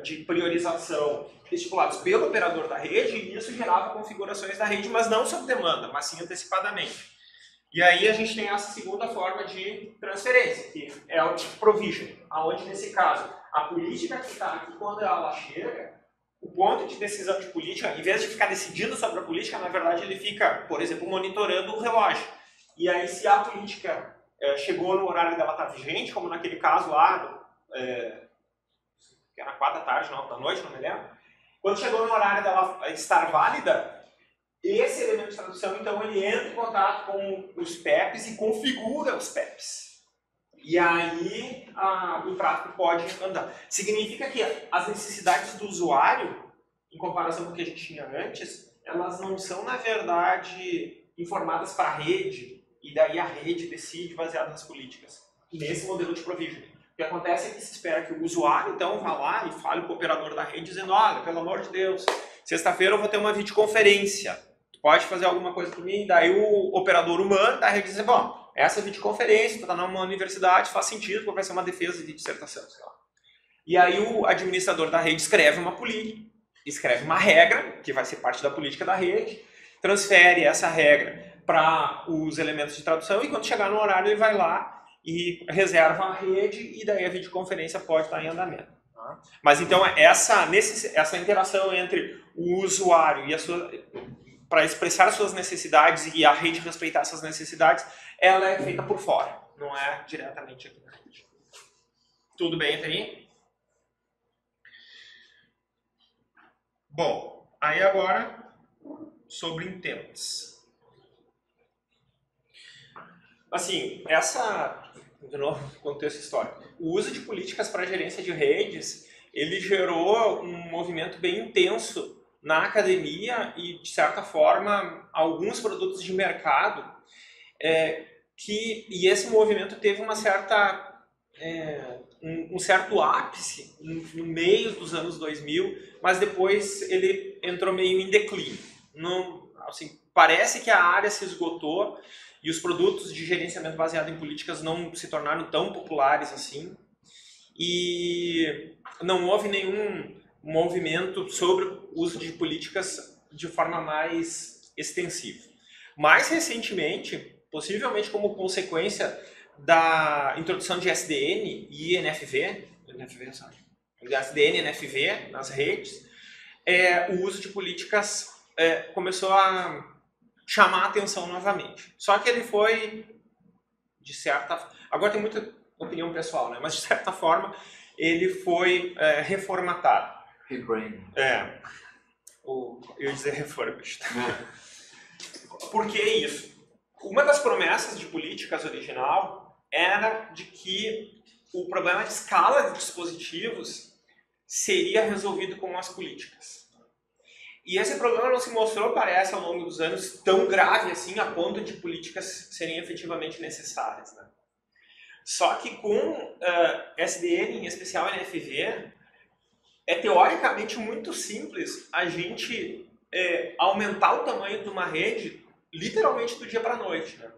de priorização estipuladas pelo operador da rede, e isso gerava configurações da rede, mas não sob demanda, mas sim antecipadamente. E aí a gente tem essa segunda forma de transferência, que é o provision, onde nesse caso a política que está aqui, quando ela chega, o ponto de decisão de política, em vez de ficar decidindo sobre a política, na verdade ele fica, por exemplo, monitorando o relógio. E aí se a política chegou no horário dela estar vigente, como naquele caso lá, que era 4 da tarde, 9 da noite, não me lembro, quando chegou no horário dela estar válida, esse elemento de tradução, então, ele entra em contato com os PEPs e configura os PEPs. E aí o tráfego pode andar. Significa que as necessidades do usuário, em comparação com o que a gente tinha antes, elas não são, na verdade, informadas para a rede, e daí a rede decide baseado nas políticas. Nesse modelo de provisioning. O que acontece é que se espera que o usuário, então, vá lá e fale com o operador da rede, dizendo, olha, pelo amor de Deus, sexta-feira eu vou ter uma videoconferência. Pode fazer alguma coisa por mim, daí o operador humano da rede diz, bom, essa videoconferência, está numa universidade, faz sentido, porque vai ser uma defesa de dissertação, sei lá. E aí o administrador da rede escreve uma política, escreve uma regra, que vai ser parte da política da rede, transfere essa regra para os elementos de tradução, e quando chegar no horário ele vai lá e reserva a rede, e daí a videoconferência pode estar em andamento. Tá? Mas então essa interação entre o usuário e a sua... para expressar suas necessidades e a rede respeitar essas necessidades, ela é feita por fora, não é diretamente aqui na rede. Tudo bem até aí? Bom, aí agora sobre intents. Assim, de novo, contexto histórico. O uso de políticas para gerência de redes, ele gerou um movimento bem intenso na academia e, de certa forma, alguns produtos de mercado, e esse movimento teve uma certa, um certo ápice no meio dos anos 2000, mas depois ele entrou meio em declínio. Não, assim, parece que a área se esgotou e os produtos de gerenciamento baseado em políticas não se tornaram tão populares assim, e não houve nenhum movimento sobre o uso de políticas de forma mais extensiva. Mais recentemente, possivelmente como consequência da introdução de SDN e NFV, SDN e NFV nas redes, o uso de políticas começou a chamar a atenção novamente. Só que ele foi, de certa... Agora tem muita opinião pessoal, né? Mas de certa forma ele foi reformatado. Rebranding. Eu ia dizer refurbished. Por que isso? Uma das promessas de políticas original era de que o problema de escala de dispositivos seria resolvido com as políticas. E esse problema não se mostrou, parece, ao longo dos anos, tão grave assim, a ponto de políticas serem efetivamente necessárias. Né? Só que com SDN, em especial NFV, é teoricamente muito simples a gente aumentar o tamanho de uma rede literalmente do dia para a noite. Né?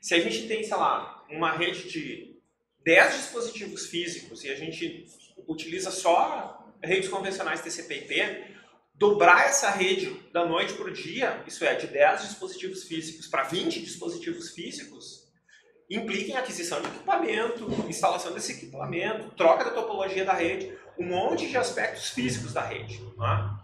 Se a gente tem, sei lá, uma rede de 10 dispositivos físicos e a gente utiliza só redes convencionais TCP/IP, dobrar essa rede da noite para o dia, isso é, de 10 dispositivos físicos para 20 dispositivos físicos, implica em aquisição de equipamento, instalação desse equipamento, troca da topologia da rede, um monte de aspectos físicos da rede. Né?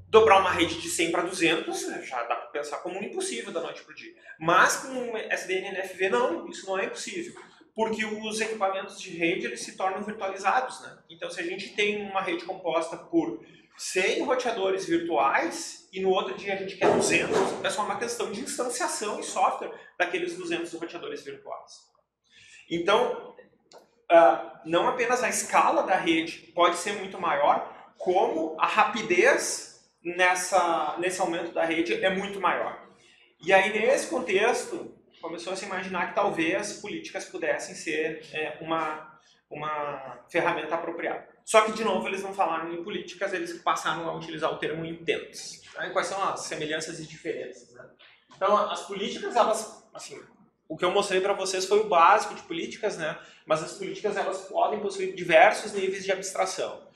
Dobrar uma rede de 100 para 200 já dá para pensar como impossível da noite para o dia. Mas com SDN e NFV não, isso não é impossível. porque os equipamentos de rede eles se tornam virtualizados, né? Então, se a gente tem uma rede composta por 100 roteadores virtuais e no outro dia a gente quer 200, é só uma questão de instanciação e software daqueles 200 roteadores virtuais. Então, não apenas a escala da rede pode ser muito maior, como a rapidez nesse aumento da rede é muito maior. E aí, nesse contexto, começou a se imaginar que talvez políticas pudessem ser uma ferramenta apropriada. Só que, de novo, eles não falaram em políticas, eles passaram a utilizar o termo intents. Tá? E quais são as semelhanças e diferenças? Né? Então, as políticas, elas, assim, o que eu mostrei para vocês foi o básico de políticas, né? Mas as políticas elas podem possuir diversos níveis de abstração.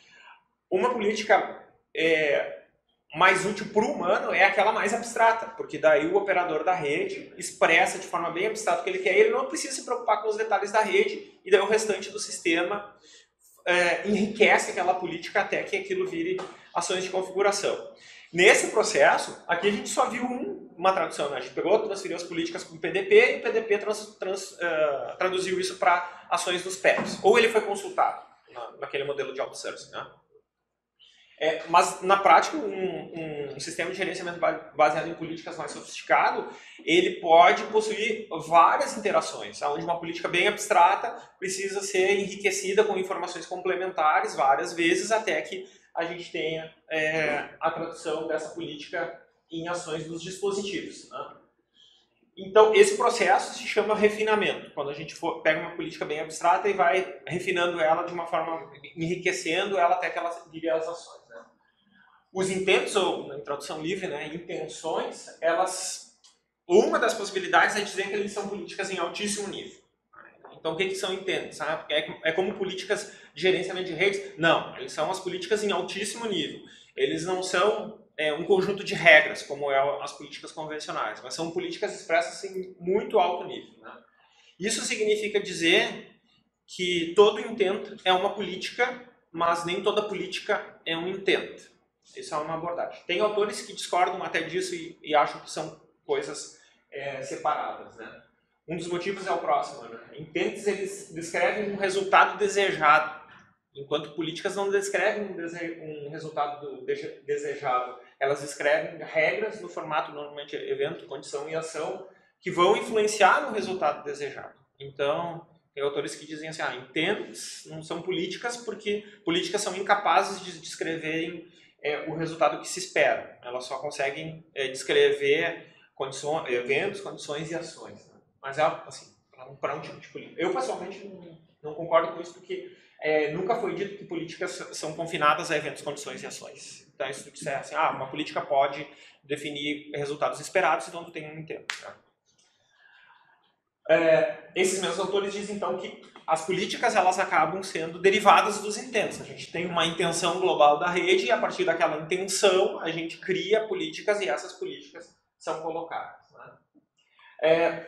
Uma política mais útil para o humano é aquela mais abstrata, porque daí o operador da rede expressa de forma bem abstrata o que ele quer, e ele não precisa se preocupar com os detalhes da rede, e daí o restante do sistema enriquece aquela política até que aquilo vire ações de configuração. Nesse processo, aqui a gente só viu uma tradução, né? A gente pegou, transferiu as políticas para o PDP, e o PDP traduziu isso para ações dos PEPs. Ou ele foi consultado naquele modelo de outsourcing, né? Mas, na prática, um sistema de gerenciamento baseado em políticas mais sofisticado, ele pode possuir várias interações, onde uma política bem abstrata precisa ser enriquecida com informações complementares várias vezes até que a gente tenha a tradução dessa política em ações dos dispositivos. Né? Então, esse processo se chama refinamento, quando a gente pega uma política bem abstrata e vai refinando ela de uma forma, enriquecendo ela até que ela vire as ações. Né? Os intentos, ou na tradução livre, né, intenções, uma das possibilidades é dizer que eles são políticas em altíssimo nível. Então, o que são intentos? É como políticas de gerenciamento de redes? Não, eles são as políticas em altíssimo nível. Eles não são um conjunto de regras, como as políticas convencionais, mas são políticas expressas em muito alto nível. Né? Isso significa dizer que todo intento é uma política, mas nem toda política é um intento. Isso é uma abordagem. Tem autores que discordam até disso e acham que são coisas separadas. Né? Um dos motivos é o próximo. Né? Intentes, eles descrevem um resultado desejado, enquanto políticas não descrevem um resultado desejado. Elas descrevem regras no formato, normalmente, evento, condição e ação, que vão influenciar no resultado desejado. Então, tem autores que dizem assim, intents não são políticas porque políticas são incapazes de descreverem o resultado que se espera. Elas só conseguem descrever eventos, condições e ações. Né? Mas assim, para um tipo de política. Eu, pessoalmente, não concordo com isso porque nunca foi dito que políticas são confinadas a eventos, condições e ações. Então, se tu disser assim, uma política pode definir resultados esperados, então tu tem um intento. Né? Esses mesmos autores dizem, então, que as políticas elas acabam sendo derivadas dos intentos. A gente tem uma intenção global da rede e, a partir daquela intenção, a gente cria políticas e essas políticas são colocadas. Né?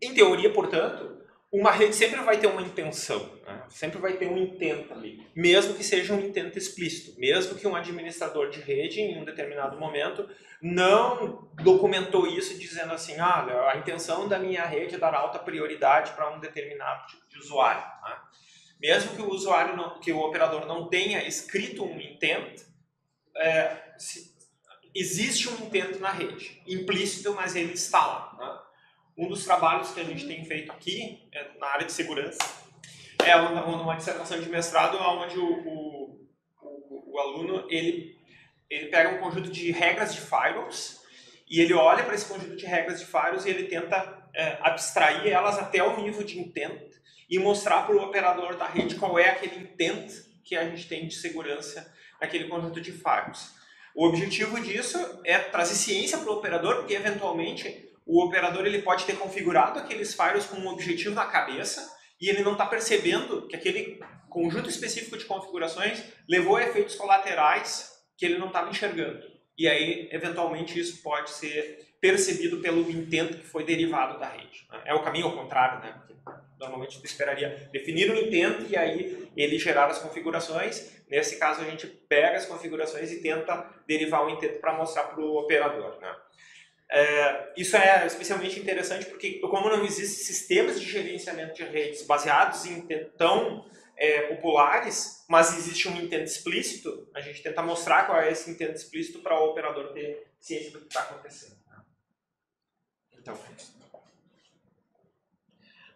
Em teoria, portanto, uma rede sempre vai ter uma intenção, né? Sempre vai ter um intento ali, mesmo que seja um intento explícito, mesmo que um administrador de rede, em um determinado momento, não documentou isso dizendo assim, a intenção da minha rede é dar alta prioridade para um determinado tipo de usuário. Né? Mesmo que o usuário, que o operador não tenha escrito um intent, existe um intento na rede, implícito, mas ele está lá. Né? Um dos trabalhos que a gente tem feito aqui, na área de segurança, é uma dissertação de mestrado onde o aluno ele pega um conjunto de regras de firewalls e ele olha para esse conjunto de regras de firewalls e ele tenta abstrair elas até o nível de intent e mostrar para o operador da rede qual é aquele intent que a gente tem de segurança naquele conjunto de firewalls. O objetivo disso é trazer ciência para o operador, porque eventualmente o operador ele pode ter configurado aqueles firewalls com um objetivo na cabeça e ele não está percebendo que aquele conjunto específico de configurações levou a efeitos colaterais que ele não estava enxergando. E aí, eventualmente, isso pode ser percebido pelo intento que foi derivado da rede. É o caminho ao contrário, né? Porque normalmente você esperaria definir um intento e aí ele gerar as configurações. Nesse caso, a gente pega as configurações e tenta derivar o intento para mostrar para o operador. Né? Isso é especialmente interessante porque, como não existem sistemas de gerenciamento de redes baseados em intent tão populares, mas existe um intento explícito, a gente tenta mostrar qual é esse intento explícito para o operador ter ciência do que está acontecendo. Então,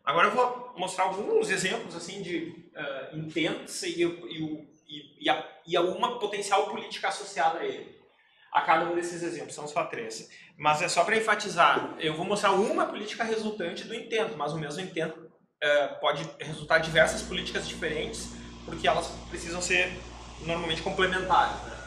agora eu vou mostrar alguns exemplos assim de intentos e alguma potencial política associada a ele. A cada um desses exemplos, são só 3. Mas é só para enfatizar, eu vou mostrar uma política resultante do intento, mas o mesmo intento pode resultar diversas políticas diferentes, porque elas precisam ser normalmente complementares. Né?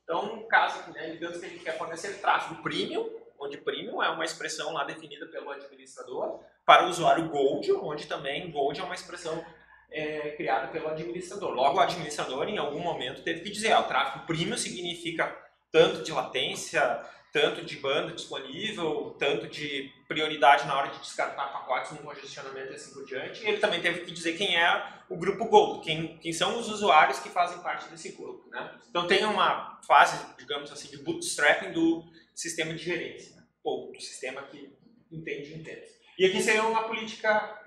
Então, no caso aqui, digamos que a gente quer fornecer tráfego premium, onde premium é uma expressão lá definida pelo administrador, para o usuário gold, onde também gold é uma expressão criada pelo administrador. Logo, o administrador, em algum momento, teve que dizer, o tráfego premium significa tanto de latência, tanto de banda disponível, tanto de prioridade na hora de descartar pacotes no congestionamento e assim por diante. E ele também teve que dizer quem é o grupo Gold, quem são os usuários que fazem parte desse grupo. Né? Então tem uma fase, digamos assim, de bootstrapping do sistema de gerência, né? Ou do sistema que entende intento. E aqui seria uma política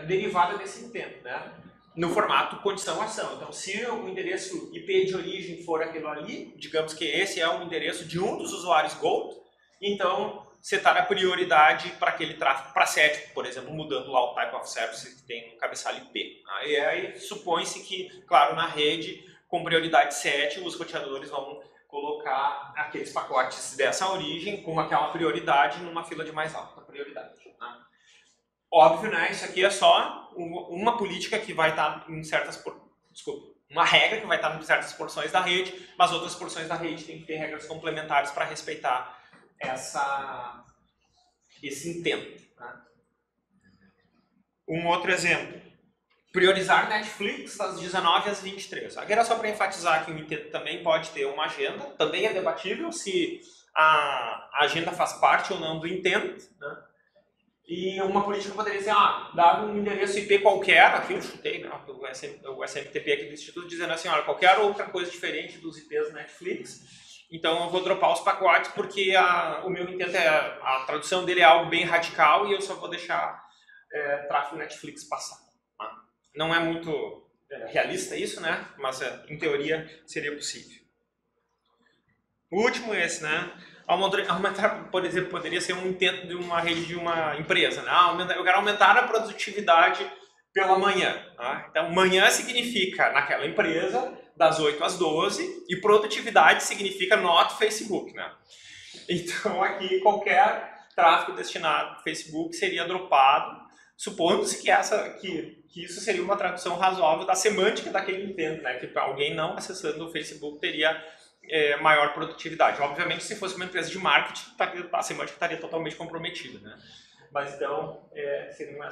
derivada desse intento, né? No formato condição-ação. Então, se o endereço IP de origem for aquilo ali, digamos que esse é o endereço de um dos usuários Gold, então setar a prioridade para aquele tráfego para set, por exemplo, mudando lá o type of service que tem no cabeçalho IP. E aí supõe-se que, claro, na rede, com prioridade set, os roteadores vão colocar aqueles pacotes dessa origem com aquela prioridade numa fila de mais alta prioridade. Né? Óbvio, né? Isso aqui é só uma política que vai estar em certas... uma regra que vai estar em certas porções da rede, mas outras porções da rede tem que ter regras complementares para respeitar esse intento. Né? Um outro exemplo. Priorizar Netflix das 19 às 23. Aqui era só para enfatizar que o intento também pode ter uma agenda. Também é debatível se a agenda faz parte ou não do intento. Né? E uma política poderia ser, dado um endereço IP qualquer, aqui eu chutei, né, o SMTP aqui do Instituto, dizendo assim, olha, qualquer outra coisa diferente dos IPs Netflix, então eu vou dropar os pacotes porque o meu intento a tradução dele é algo bem radical e eu só vou deixar tráfego Netflix passar. Tá? Não é muito realista isso, né, mas em teoria seria possível. O último é esse, né? Aumentar, por exemplo, poderia ser um intento de uma rede de uma empresa. Né? Eu quero aumentar a produtividade pela manhã. Tá? Então, manhã significa naquela empresa, das 8 às 12, e produtividade significa not Facebook. Né? Então, aqui qualquer tráfego destinado ao Facebook seria dropado, supondo-se que isso seria uma tradução razoável da semântica daquele intento, né? Que alguém não acessando o Facebook teria maior produtividade. Obviamente, se fosse uma empresa de marketing, a semântica estaria totalmente comprometida. Né? Mas então, seriam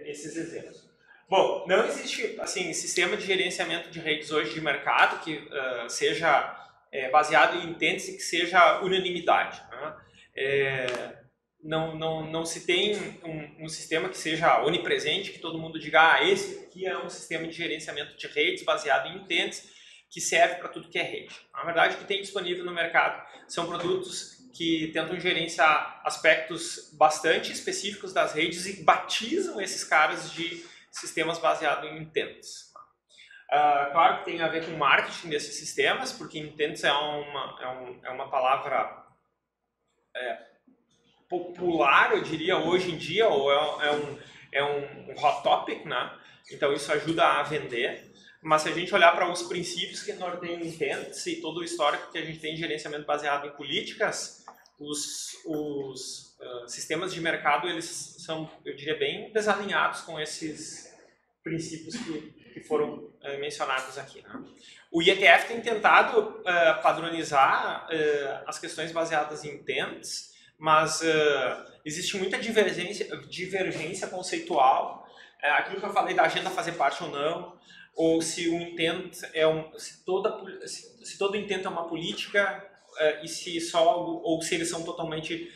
esses exemplos. Bom, não existe assim, sistema de gerenciamento de redes hoje de mercado que seja baseado em intents e que seja unanimidade. Né? Não se tem um sistema que seja onipresente, que todo mundo diga, esse aqui é um sistema de gerenciamento de redes baseado em intents, que serve para tudo que é rede. Na verdade, o que tem disponível no mercado são produtos que tentam gerenciar aspectos bastante específicos das redes e batizam esses caras de sistemas baseados em intents. Claro que tem a ver com o marketing desses sistemas, porque intents é uma palavra popular, eu diria, hoje em dia, ou é um hot topic, né? Então isso ajuda a vender. Mas se a gente olhar para os princípios que norteiam intents e todo o histórico que a gente tem de gerenciamento baseado em políticas, os sistemas de mercado, eles são, eu diria, bem desalinhados com esses princípios que foram mencionados aqui. Né? O IETF tem tentado padronizar as questões baseadas em intents, mas existe muita divergência conceitual. Aquilo que eu falei da agenda fazer parte ou não, ou se o intent se todo intento é uma política e se só algo, ou se eles são totalmente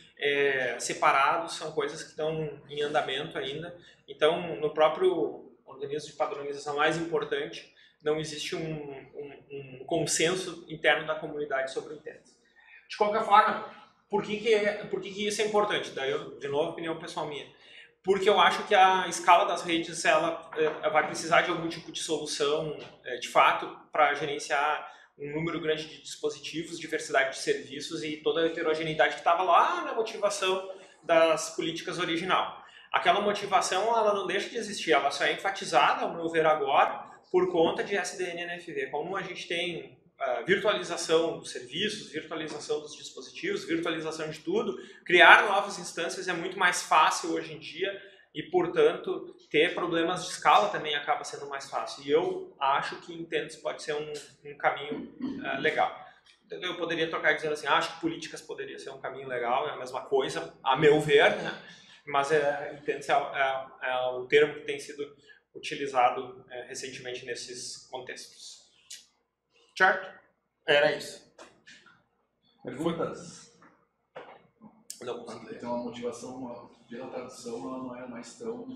separados, são coisas que estão em andamento ainda. Então, no próprio organismo de padronização mais importante, não existe um consenso interno da comunidade sobre o intent. De qualquer forma, Por que isso é importante? Daí, de novo, opinião pessoal minha. Porque eu acho que a escala das redes ela vai precisar de algum tipo de solução, de fato, para gerenciar um número grande de dispositivos, diversidade de serviços e toda a heterogeneidade que estava lá na motivação das políticas original. Aquela motivação ela não deixa de existir, ela só é enfatizada, ao meu ver agora, por conta de SDN e NFV. Como a gente tem virtualização dos serviços, virtualização dos dispositivos, virtualização de tudo, criar novas instâncias é muito mais fácil hoje em dia e, portanto, ter problemas de escala também acaba sendo mais fácil. E eu acho que Intents pode ser um caminho legal. Eu poderia trocar dizendo assim, acho que políticas poderia ser um caminho legal, é a mesma coisa, a meu ver, né? Mas Intents é o termo que tem sido utilizado recentemente nesses contextos. Certo? Era isso. Perguntas? Não consegui. Então a motivação pela tradução ela não é mais tão...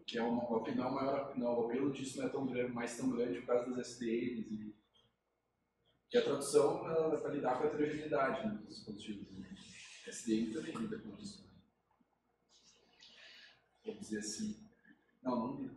que é uma, o apelo disso não é tão grande, mais tão grande por causa das SDNs e... que a tradução ela é para lidar com a heterogeneidade, né, dos dispositivos. A SDN também lida com isso. Vamos dizer assim. Não lida.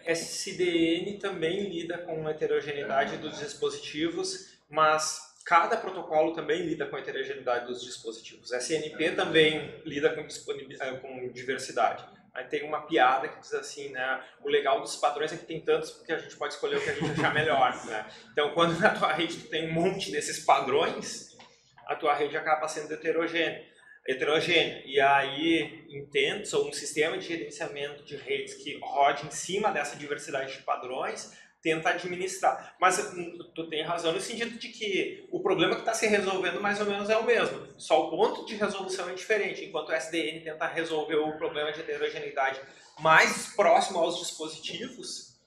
SDN também lida com a heterogeneidade dos dispositivos, mas cada protocolo também lida com a heterogeneidade dos dispositivos. SNP também lida com diversidade. Aí tem uma piada que diz assim, né, o legal dos padrões é que tem tantos porque a gente pode escolher o que a gente achar melhor, né? Então, quando na tua rede tu tem um monte desses padrões, a tua rede acaba sendo heterogênea. E aí, Intents, ou um sistema de gerenciamento de redes que rode em cima dessa diversidade de padrões, tenta administrar. Mas tu tem razão no sentido de que o problema que está se resolvendo mais ou menos é o mesmo, só o ponto de resolução é diferente. Enquanto o SDN tenta resolver o problema de heterogeneidade mais próximo aos dispositivos,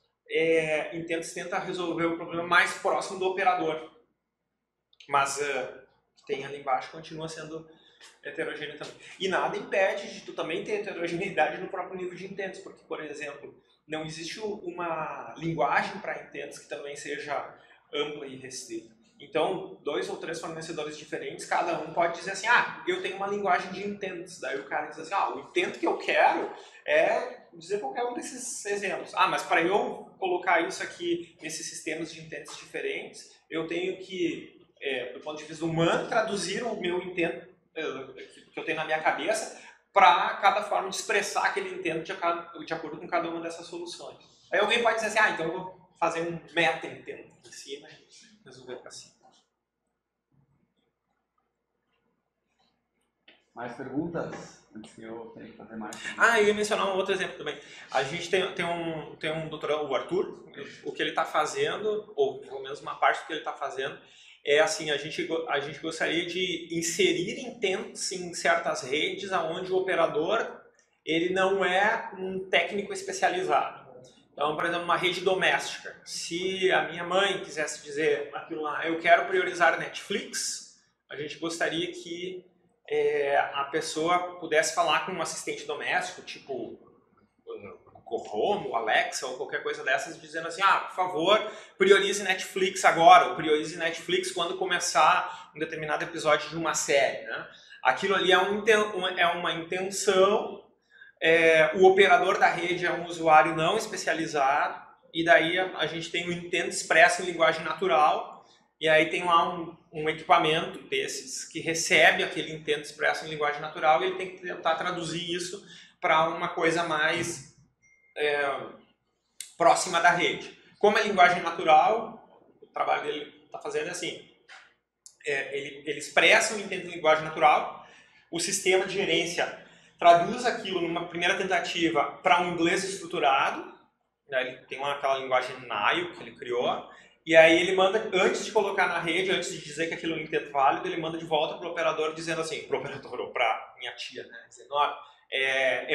Intents tenta resolver o problema mais próximo do operador. Mas que tem ali embaixo continua sendo heterogêneo também. E nada impede de tu também ter heterogeneidade no próprio nível de Intents, porque, por exemplo, não existe uma linguagem para Intents que também seja ampla e restrita. Então, 2 ou 3 fornecedores diferentes, cada um pode dizer assim, eu tenho uma linguagem de Intents. Daí o cara diz assim, o intent que eu quero é dizer qualquer um desses exemplos. Mas para eu colocar isso aqui nesses sistemas de Intents diferentes, eu tenho que, do ponto de vista humano, traduzir o meu intent que eu tenho na minha cabeça para cada forma de expressar aquele intento de acordo com cada uma dessas soluções. Aí alguém pode dizer assim, então eu vou fazer um meta-intento em cima e resolver para si. Mais perguntas? Antes que eu tenha que fazer mais. Eu ia mencionar um outro exemplo também. A gente tem um doutorado, o Arthur, o que ele está fazendo, ou pelo menos uma parte do que ele está fazendo, é assim, a gente gostaria de inserir intents em certas redes onde o operador ele não é um técnico especializado. Então, por exemplo, uma rede doméstica. Se a minha mãe quisesse dizer aquilo lá, eu quero priorizar Netflix, a gente gostaria que a pessoa pudesse falar com um assistente doméstico, tipo Home, o Alexa ou qualquer coisa dessas, dizendo assim, por favor, priorize Netflix agora, ou priorize Netflix quando começar um determinado episódio de uma série, né? Aquilo ali é uma intenção, o operador da rede é um usuário não especializado, e daí a gente tem um intento expresso em linguagem natural, e aí tem lá um equipamento desses que recebe aquele intento expresso em linguagem natural, e ele tem que tentar traduzir isso para uma coisa mais próxima da rede. Como é linguagem natural, o trabalho dele está fazendo assim, ele expressa o intento de linguagem natural, o sistema de gerência traduz aquilo numa primeira tentativa para um inglês estruturado, né, ele tem aquela linguagem NAIO que ele criou, e aí ele manda, antes de colocar na rede, antes de dizer que aquilo é um intento válido, ele manda de volta para o operador dizendo assim, para o operador ou para minha tia, né, dizendo,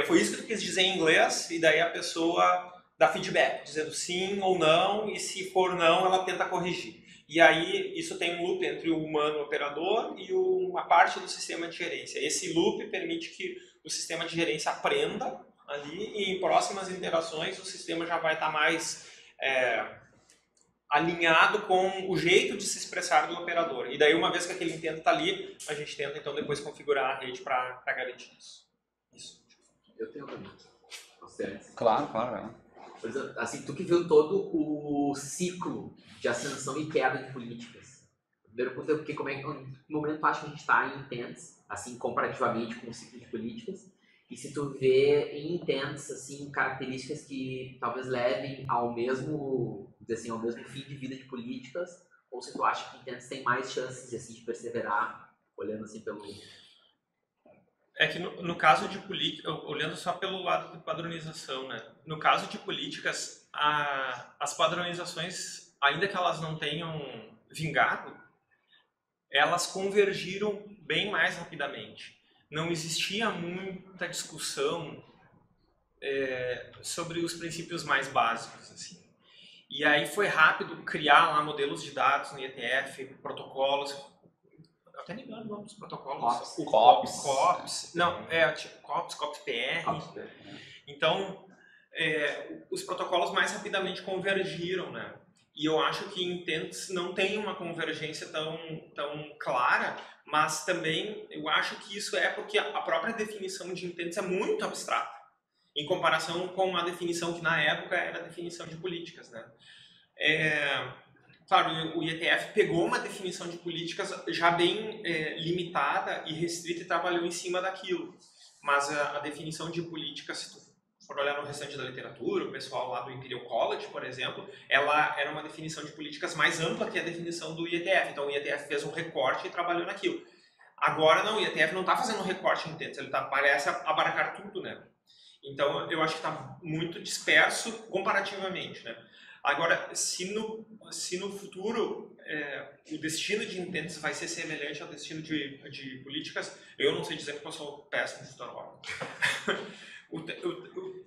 foi isso que tu quis dizer em inglês, e daí a pessoa dá feedback, dizendo sim ou não, e se for não, ela tenta corrigir. E aí isso tem um loop entre o humano o operador e uma parte do sistema de gerência. Esse loop permite que o sistema de gerência aprenda ali, e em próximas interações o sistema já vai estar mais alinhado com o jeito de se expressar do operador. E daí, uma vez que aquele intento está ali, a gente tenta então depois configurar a rede para garantir isso. Eu tenho também. Você? Claro, claro. Por exemplo, assim, tu que viu todo o ciclo de ascensão e queda de políticas. O primeiro ponto é porque como é que no momento tu acha que a gente está em intents, assim, comparativamente com o ciclo de políticas, e se tu vê em intents, assim, características que talvez levem ao mesmo, dizer assim, ao mesmo fim de vida de políticas, ou se tu acha que intents tem mais chances, assim, de perseverar, olhando assim pelo... É que no caso de política, olhando só pelo lado de padronização, né? No caso de políticas, as padronizações, ainda que elas não tenham vingado, elas convergiram bem mais rapidamente. Não existia muita discussão sobre os princípios mais básicos, assim. E aí foi rápido criar lá modelos de dados no IETF, protocolos. Até nem lembro o nome dos protocolos. COPS. Não, tipo COPS, COPS-PR. Então, os protocolos mais rapidamente convergiram, né? E eu acho que intents não tem uma convergência tão clara, mas também eu acho que isso é porque a própria definição de intents é muito abstrata, em comparação com a definição que na época era a definição de políticas, né? Claro, o IETF pegou uma definição de políticas já bem limitada e restrita e trabalhou em cima daquilo. Mas a definição de políticas, se tu for olhar no restante da literatura, o pessoal lá do Imperial College, por exemplo, ela era uma definição de políticas mais ampla que a definição do IETF. Então o IETF fez um recorte e trabalhou naquilo. Agora não, o IETF não está fazendo um recorte intenso, ele parece abarcar tudo, né? Então eu acho que está muito disperso comparativamente, né? Agora, se no futuro o destino de intents vai ser semelhante ao destino de políticas, eu não sei dizer porque eu sou péssimo de história.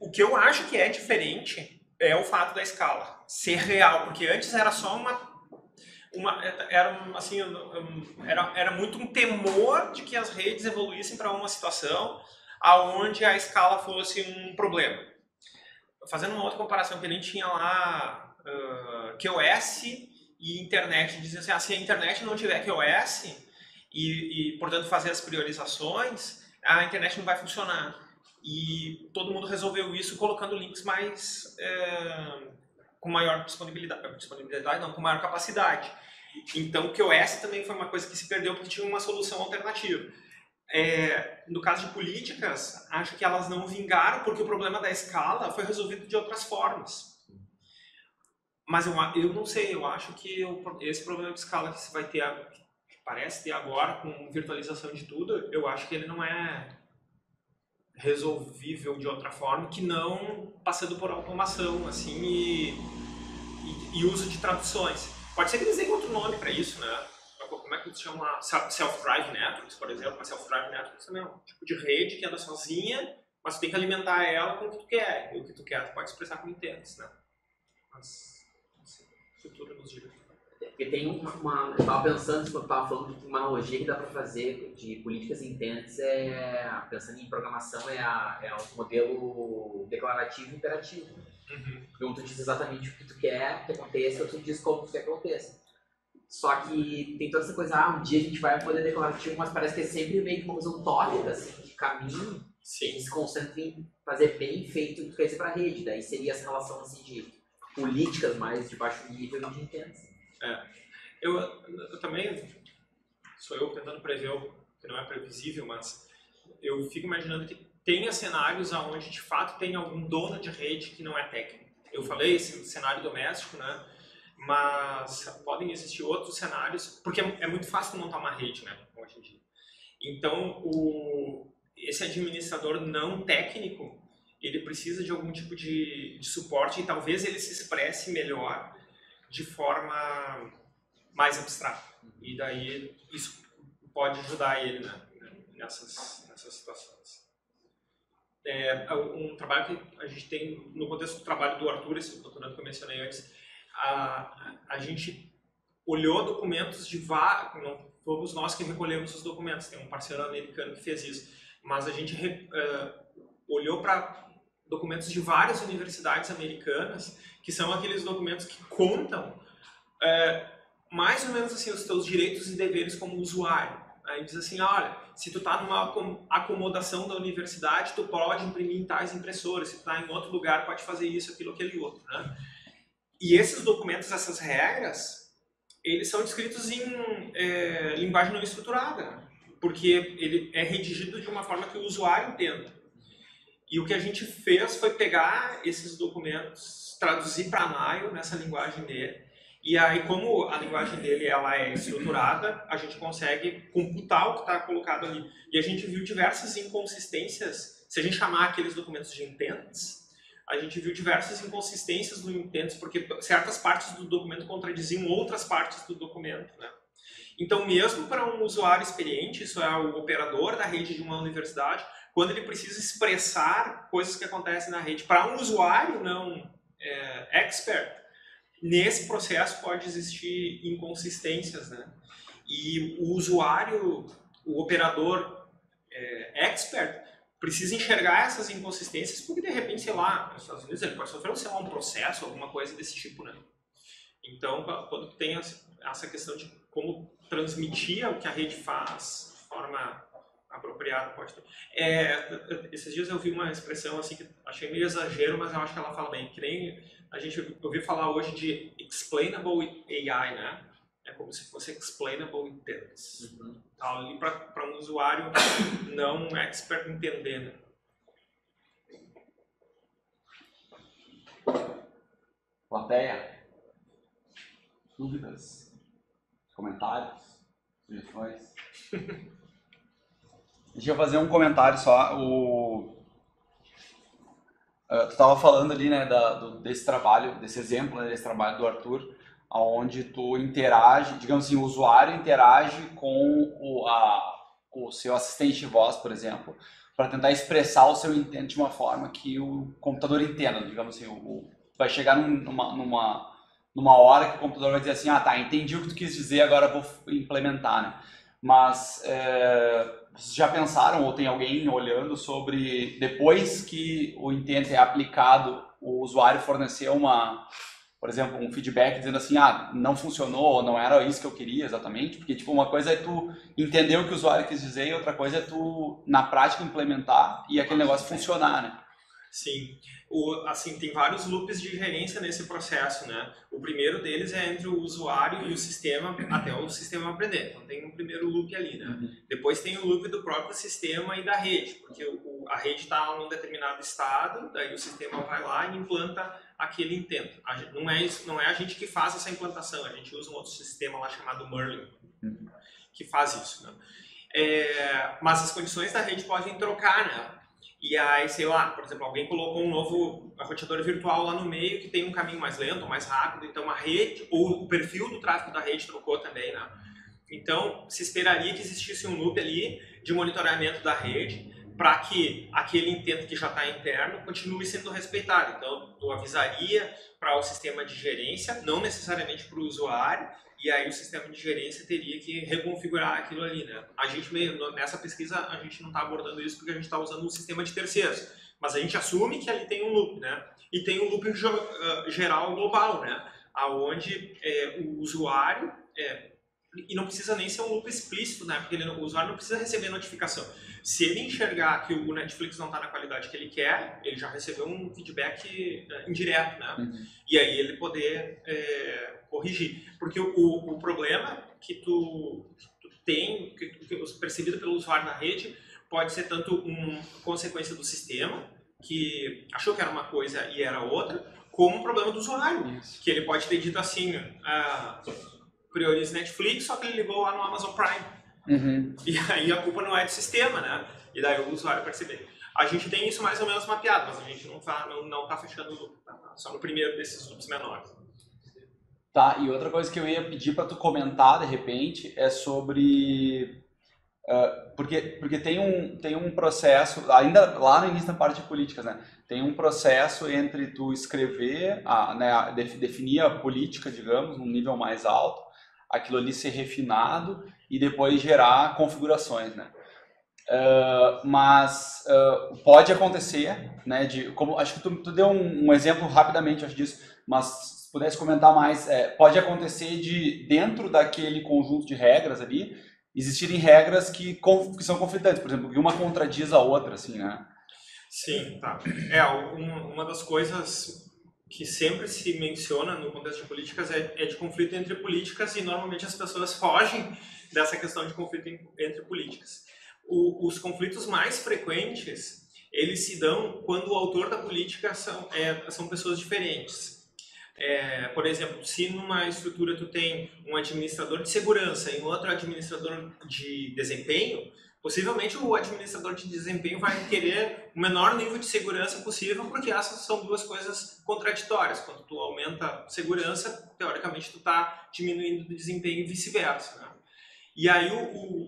O que eu acho que é diferente é o fato da escala ser real, porque antes era só era muito um temor de que as redes evoluíssem para uma situação aonde a escala fosse um problema. Fazendo uma outra comparação, que a gente tinha lá QoS e internet, dizendo assim, se a internet não tiver QoS e portanto fazer as priorizações, a internet não vai funcionar. E todo mundo resolveu isso colocando links mais com maior disponibilidade não, com maior capacidade. Então o QoS também foi uma coisa que se perdeu porque tinha uma solução alternativa. No caso de políticas, acho que elas não vingaram porque o problema da escala foi resolvido de outras formas. Mas eu não sei, eu acho que esse problema de escala que se vai ter, que parece ter agora com virtualização de tudo, eu acho que ele não é resolvível de outra forma que não passando por automação assim e uso de traduções. Pode ser que eles deem outro nome para isso, né? Como é que se chama? Self-Drive Networks, por exemplo. A Self-Drive Networks também é um tipo de rede que anda sozinha, mas tu tem que alimentar ela com o que tu quer. E o que tu quer tu pode expressar com intents, né? Mas o futuro nos diga. Porque tem eu estava pensando, quando estava falando de uma analogia que dá para fazer de políticas intents, pensando em programação, é um modelo declarativo e imperativo. Então tu diz exatamente o que tu quer que aconteça, ou tu diz como tu quer que aconteça. Só que tem toda essa coisa, um dia a gente vai poder declarativo, mas parece que é sempre meio que uma coisa utópica, assim, de caminho. Sim. E se concentra em fazer bem feito o que tu quer dizer para a rede. Daí seria essa relação assim, de políticas mais de baixo nível e de intents. Eu também, sou eu tentando prever o que não é previsível, mas eu fico imaginando que tenha cenários onde de fato tem algum dono de rede que não é técnico. Eu falei esse cenário doméstico, né? Mas podem existir outros cenários, porque é muito fácil montar uma rede, né, hoje em dia. Então, esse administrador não técnico, ele precisa de algum tipo de suporte e talvez ele se expresse melhor de forma mais abstrata. E daí isso pode ajudar ele, né, nessas situações. Um trabalho que a gente tem, no contexto do trabalho do Arthur, esse doutorando que eu mencionei antes, a gente olhou documentos de vários, não fomos nós que recolhemos os documentos, tem um parceiro americano que fez isso, mas a gente olhou para documentos de várias universidades americanas, que são aqueles documentos que contam mais ou menos assim, os teus direitos e deveres como usuário. Aí diz assim, olha, se tu está numa acomodação da universidade, tu pode imprimir em tais impressoras, se tu está em outro lugar, pode fazer isso, aquilo, aquele outro, né? E esses documentos, essas regras, eles são descritos em linguagem não estruturada, né? Porque ele é redigido de uma forma que o usuário entenda. E o que a gente fez foi pegar esses documentos, traduzir para Nile nessa linguagem dele, e aí como a linguagem dele ela é estruturada, a gente consegue computar o que está colocado ali. E a gente viu diversas inconsistências, se a gente chamar aqueles documentos de intents, a gente viu diversas inconsistências no intents, porque certas partes do documento contradiziam outras partes do documento, né? Então, mesmo para um usuário experiente, isso é o operador da rede de uma universidade, quando ele precisa expressar coisas que acontecem na rede para um usuário não expert, nesse processo pode existir inconsistências, né? E o usuário, o operador expert, precisa enxergar essas inconsistências porque, de repente, sei lá, nos Estados Unidos ele pode sofrer, sei lá, um processo, alguma coisa desse tipo, né? Então, quando tem essa questão de como transmitir o que a rede faz de forma apropriada, pode ter. Esses dias eu vi uma expressão assim que achei meio exagero, mas eu acho que ela fala bem. Que nem a gente ouviu falar hoje de explainable AI, né? É como se fosse explainable intents. Tá ali para um usuário não expert entender, né? Plateia? Dúvidas? Comentários? Sugestões? Deixa eu fazer um comentário só. Tu estava falando ali, né, desse trabalho, desse exemplo, né, desse trabalho do Arthur, onde tu interage, digamos assim, o usuário interage com o seu assistente de voz, por exemplo, para tentar expressar o seu intento de uma forma que o computador entenda, digamos assim, vai chegar numa hora que o computador vai dizer assim, tá, entendi o que tu quis dizer, agora vou implementar, né? Mas vocês já pensaram, ou tem alguém olhando sobre, depois que o intento é aplicado, o usuário fornecer por exemplo, um feedback dizendo assim, não funcionou, ou não era isso que eu queria exatamente? Porque, tipo, uma coisa é tu entender o que o usuário quis dizer e outra coisa é tu, na prática, implementar e aquele negócio funcionar, né? Sim. Assim, tem vários loops de gerência nesse processo, né? O primeiro deles é entre o usuário e o sistema, até o sistema aprender. Então tem um primeiro loop ali, né? Depois tem o loop do próprio sistema e da rede, porque a rede está num determinado estado, daí o sistema vai lá e implanta aquele intento. Não é a gente que faz essa implantação, a gente usa um outro sistema lá chamado Merlin, que faz isso, né? Mas as condições da rede podem trocar, né? E aí, sei lá, por exemplo, alguém colocou um novo roteador virtual lá no meio que tem um caminho mais lento, mais rápido, então a rede, ou o perfil do tráfego da rede trocou também, né? Então, se esperaria que existisse um loop ali de monitoramento da rede para que aquele intento que já está interno continue sendo respeitado. Então, tu avisaria para o sistema de gerência, não necessariamente para o usuário, e aí o sistema de gerência teria que reconfigurar aquilo ali, né? A gente, nessa pesquisa, a gente não está abordando isso porque a gente está usando um sistema de terceiros, mas a gente assume que ali tem um loop, né? E tem um loop geral global, né? Onde o usuário, e não precisa nem ser um loop explícito, né? Porque o usuário não precisa receber notificação. Se ele enxergar que o Netflix não está na qualidade que ele quer, ele já recebeu um feedback indireto, né? E aí ele poder corrigir. Porque o problema que tu tem, que percebido pelo usuário na rede, pode ser tanto uma consequência do sistema, que achou que era uma coisa e era outra, como um problema do usuário. Isso. Que ele pode ter dito assim, priorize Netflix, só que ele ligou lá no Amazon Prime. E aí a culpa não é do sistema, né? E daí o usuário perceber. A gente tem isso mais ou menos mapeado, mas a gente não tá fechando o loop, tá? Só no primeiro desses loops menores. Tá, e outra coisa que eu ia pedir para tu comentar de repente é sobre porque tem um processo, ainda lá no início da parte de políticas, né? Tem um processo entre tu escrever, definir a política, digamos, num nível mais alto, aquilo ali ser refinado e depois gerar configurações, né? Mas pode acontecer, né? Como acho que tu deu um exemplo rapidamente, acho disso, mas se pudesse comentar mais, pode acontecer de, dentro daquele conjunto de regras ali, existirem regras que são conflitantes, por exemplo, que uma contradiz a outra, assim, né? Sim, tá. Uma das coisas que sempre se menciona no contexto de políticas é de conflito entre políticas, e normalmente as pessoas fogem dessa questão de conflito entre políticas. Os conflitos mais frequentes, eles se dão quando o autor da política são pessoas diferentes. Por exemplo, se numa estrutura tu tem um administrador de segurança e um outro administrador de desempenho, possivelmente o administrador de desempenho vai querer o menor nível de segurança possível, porque essas são duas coisas contraditórias. Quando tu aumenta a segurança, teoricamente tu está diminuindo o desempenho e vice-versa, né? E aí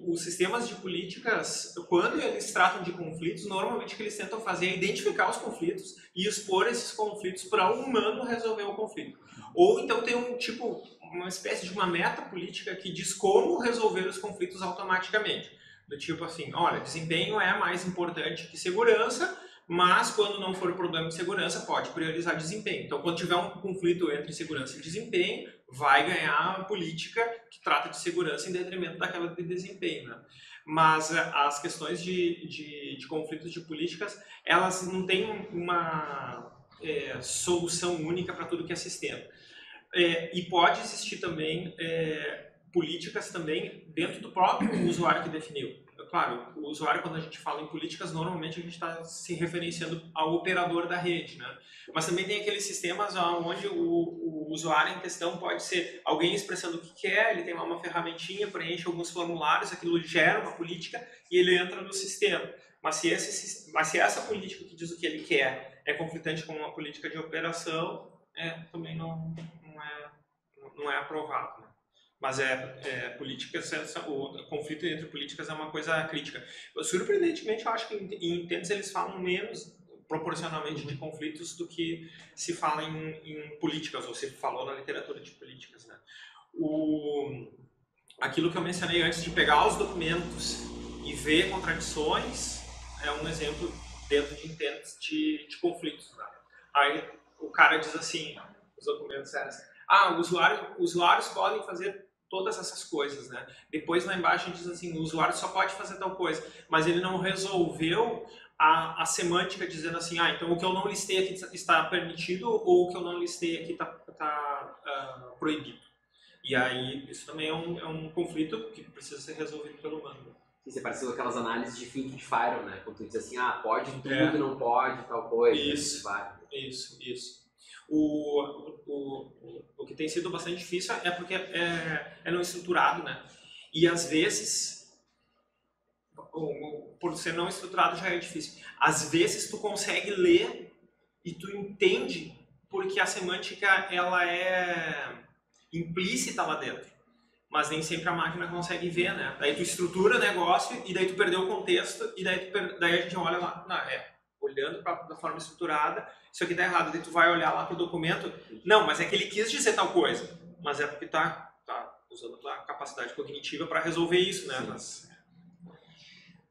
os sistemas de políticas, quando eles tratam de conflitos, normalmente o que eles tentam fazer é identificar os conflitos e expor esses conflitos para o humano resolver o conflito. Ou então tem uma espécie de uma meta política que diz como resolver os conflitos automaticamente. Do tipo assim, olha, desempenho é mais importante que segurança, mas quando não for problema de segurança, pode priorizar desempenho. Então, quando tiver um conflito entre segurança e desempenho, vai ganhar a política que trata de segurança em detrimento daquela de desempenho, né? Mas as questões de conflitos de políticas, elas não têm uma solução única para tudo que é sistema. E pode existir também políticas também dentro do próprio usuário que definiu. Claro, o usuário, quando a gente fala em políticas, normalmente a gente está se referenciando ao operador da rede, né? Mas também tem aqueles sistemas onde o usuário em questão pode ser alguém expressando o que quer, ele tem lá uma ferramentinha, preenche alguns formulários, aquilo gera uma política e ele entra no sistema. Mas se essa política que diz o que ele quer é conflitante com uma política de operação, também não é aprovado, né? Mas políticas, o conflito entre políticas é uma coisa crítica. Surpreendentemente, eu acho que em Intentes eles falam menos proporcionalmente de conflitos do que se fala em políticas, ou se falou na literatura de políticas, né? Aquilo que eu mencionei antes de pegar os documentos e ver contradições é um exemplo dentro de Intentes de conflitos, né? Aí o cara diz assim, os documentos usuários podem fazer todas essas coisas, né? Depois lá embaixo diz assim, o usuário só pode fazer tal coisa, mas ele não resolveu a semântica dizendo assim, então o que eu não listei aqui está permitido ou o que eu não listei aqui está proibido. E aí isso também é um conflito que precisa ser resolvido pelo humano. Isso é parecido com aquelas análises de Think and Fire, né? Quando tu diz assim, pode tudo, não pode, tal coisa. Isso. O que tem sido bastante difícil é porque é não estruturado, né? E às vezes, por ser não estruturado já é difícil. Às vezes tu consegue ler e tu entende porque a semântica ela é implícita lá dentro. Mas nem sempre a máquina consegue ver, né? Daí tu estrutura o negócio e daí tu perdeu o contexto e daí a gente olha lá, olhando da forma estruturada, isso aqui tá errado. Daí tu vai olhar lá pro documento, não, mas é que ele quis dizer tal coisa, mas é porque tá usando a capacidade cognitiva para resolver isso, né? Mas...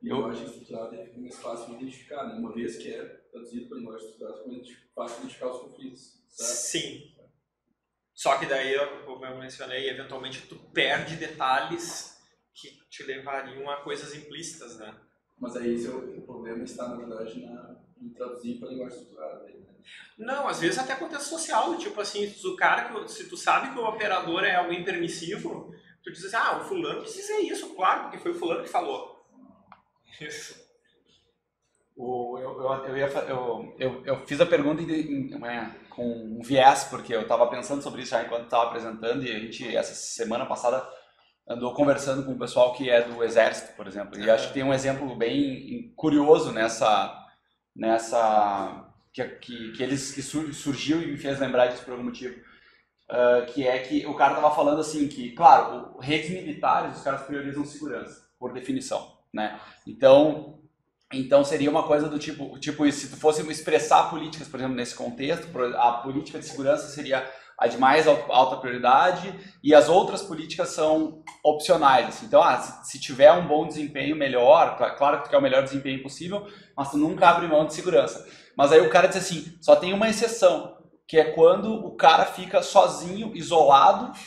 E a linguagem estruturada fica mais fácil de identificar, né? Uma vez que é traduzido para a linguagem estruturada, fica mais fácil de identificar os conflitos, certo? Sim. Só que daí, como eu mencionei, eventualmente tu perde detalhes que te levariam a coisas implícitas, né? Mas aí o problema está, na verdade, em traduzir para a linguagem estruturada. Né? Não, às vezes até contexto social, tipo assim, se tu sabe que o operador é alguém permissivo, tu diz assim, o fulano quis dizer isso, claro, porque foi o fulano que falou. Isso. Eu fiz a pergunta com um viés, porque eu estava pensando sobre isso já enquanto estava apresentando, e a gente, essa semana passada, andou conversando com o pessoal que é do Exército, por exemplo, e acho que tem um exemplo bem curioso que surgiu e me fez lembrar disso por algum motivo, que é que o cara estava falando assim que, claro, redes militares, os caras priorizam segurança, por definição, né? Então seria uma coisa do tipo se tu fosse expressar políticas, por exemplo, nesse contexto, a política de segurança seria a de mais alta prioridade e as outras políticas são opcionais. Assim. Então, se tiver um bom desempenho melhor, claro que tu quer o melhor desempenho possível, mas tu nunca abre mão de segurança. Mas aí o cara diz assim, só tem uma exceção, que é quando o cara fica sozinho, isolado.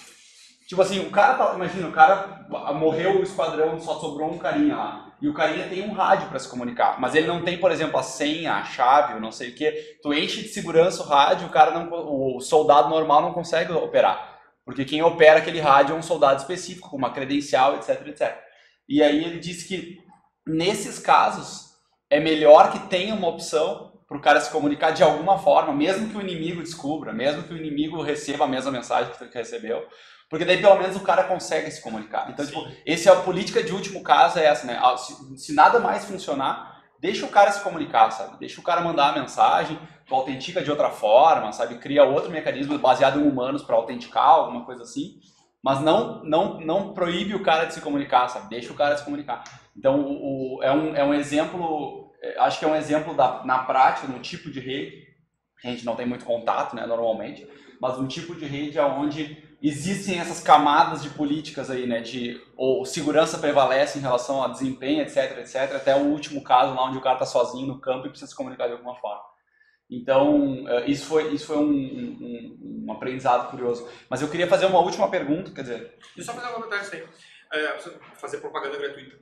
Tipo assim, o cara, imagina, o cara morreu o esquadrão, só sobrou um carinha lá. E o carinha tem um rádio para se comunicar, mas ele não tem, por exemplo, a senha, a chave, não sei o que. Tu enche de segurança o rádio, o soldado normal não consegue operar. Porque quem opera aquele rádio é um soldado específico, com uma credencial, etc, etc. E aí ele disse que, nesses casos, é melhor que tenha uma opção para o cara se comunicar de alguma forma, mesmo que o inimigo descubra, mesmo que o inimigo receba a mesma mensagem que recebeu, porque daí pelo menos o cara consegue se comunicar. Então, tipo, a política de último caso é essa, né? Se nada mais funcionar, deixa o cara se comunicar, sabe? Deixa o cara mandar a mensagem, tu autentica de outra forma, sabe? Cria outro mecanismo baseado em humanos para autenticar, alguma coisa assim. Mas não proíbe o cara de se comunicar, sabe? Deixa o cara se comunicar. Então, é um exemplo, acho que é um exemplo na prática, num tipo de rede, que a gente não tem muito contato, né, normalmente, mas um tipo de rede onde existem essas camadas de políticas aí, né, ou segurança prevalece em relação a desempenho, etc, etc, até o último caso lá onde o cara está sozinho no campo e precisa se comunicar de alguma forma. Então, isso foi um aprendizado curioso. Mas eu queria fazer uma última pergunta, quer dizer... Deixa eu só fazer um comentário isso aí. Fazer propaganda gratuita.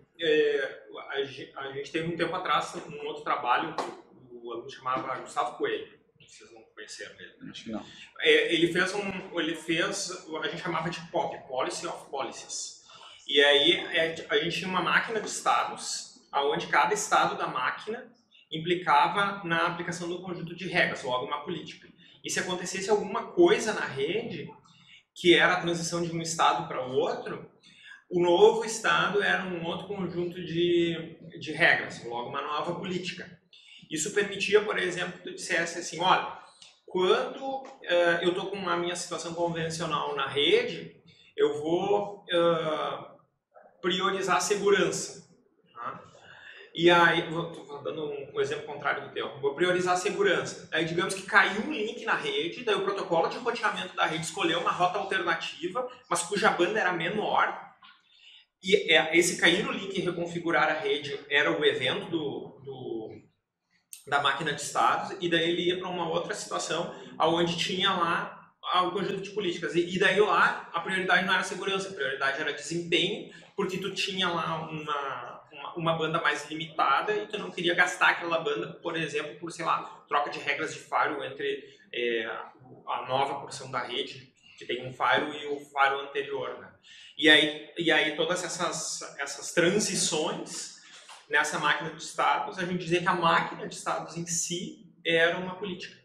A gente teve um tempo atrás um outro trabalho, o aluno chamava Gustavo Coelho. Vocês não conheceram ele? Acho que não. Ele fez, a gente chamava de POP, Policy of Policies. E aí a gente tinha uma máquina de estados, onde cada estado da máquina implicava na aplicação de um conjunto de regras, logo uma política. E se acontecesse alguma coisa na rede, que era a transição de um estado para o outro, o novo estado era um outro conjunto de regras, logo uma nova política. Isso permitia, por exemplo, que tu dissesse assim, olha, quando eu estou com a minha situação convencional na rede, eu vou priorizar a segurança. Tá? E aí, estou dando um exemplo contrário do teu, vou priorizar a segurança. Aí digamos que caiu um link na rede, daí o protocolo de roteamento da rede escolheu uma rota alternativa, mas cuja banda era menor, e esse cair no link e reconfigurar a rede era o evento da máquina de estados, e daí ele ia para uma outra situação onde tinha lá um conjunto de políticas. E daí lá a prioridade não era segurança, a prioridade era desempenho, porque tu tinha lá uma banda mais limitada e tu não queria gastar aquela banda, por exemplo, por, sei lá, troca de regras de firewall entre a nova porção da rede, que tem um firewall, e o firewall anterior. Né? E aí todas essas transições nessa máquina de estados, a gente dizia que a máquina de estados em si era uma política.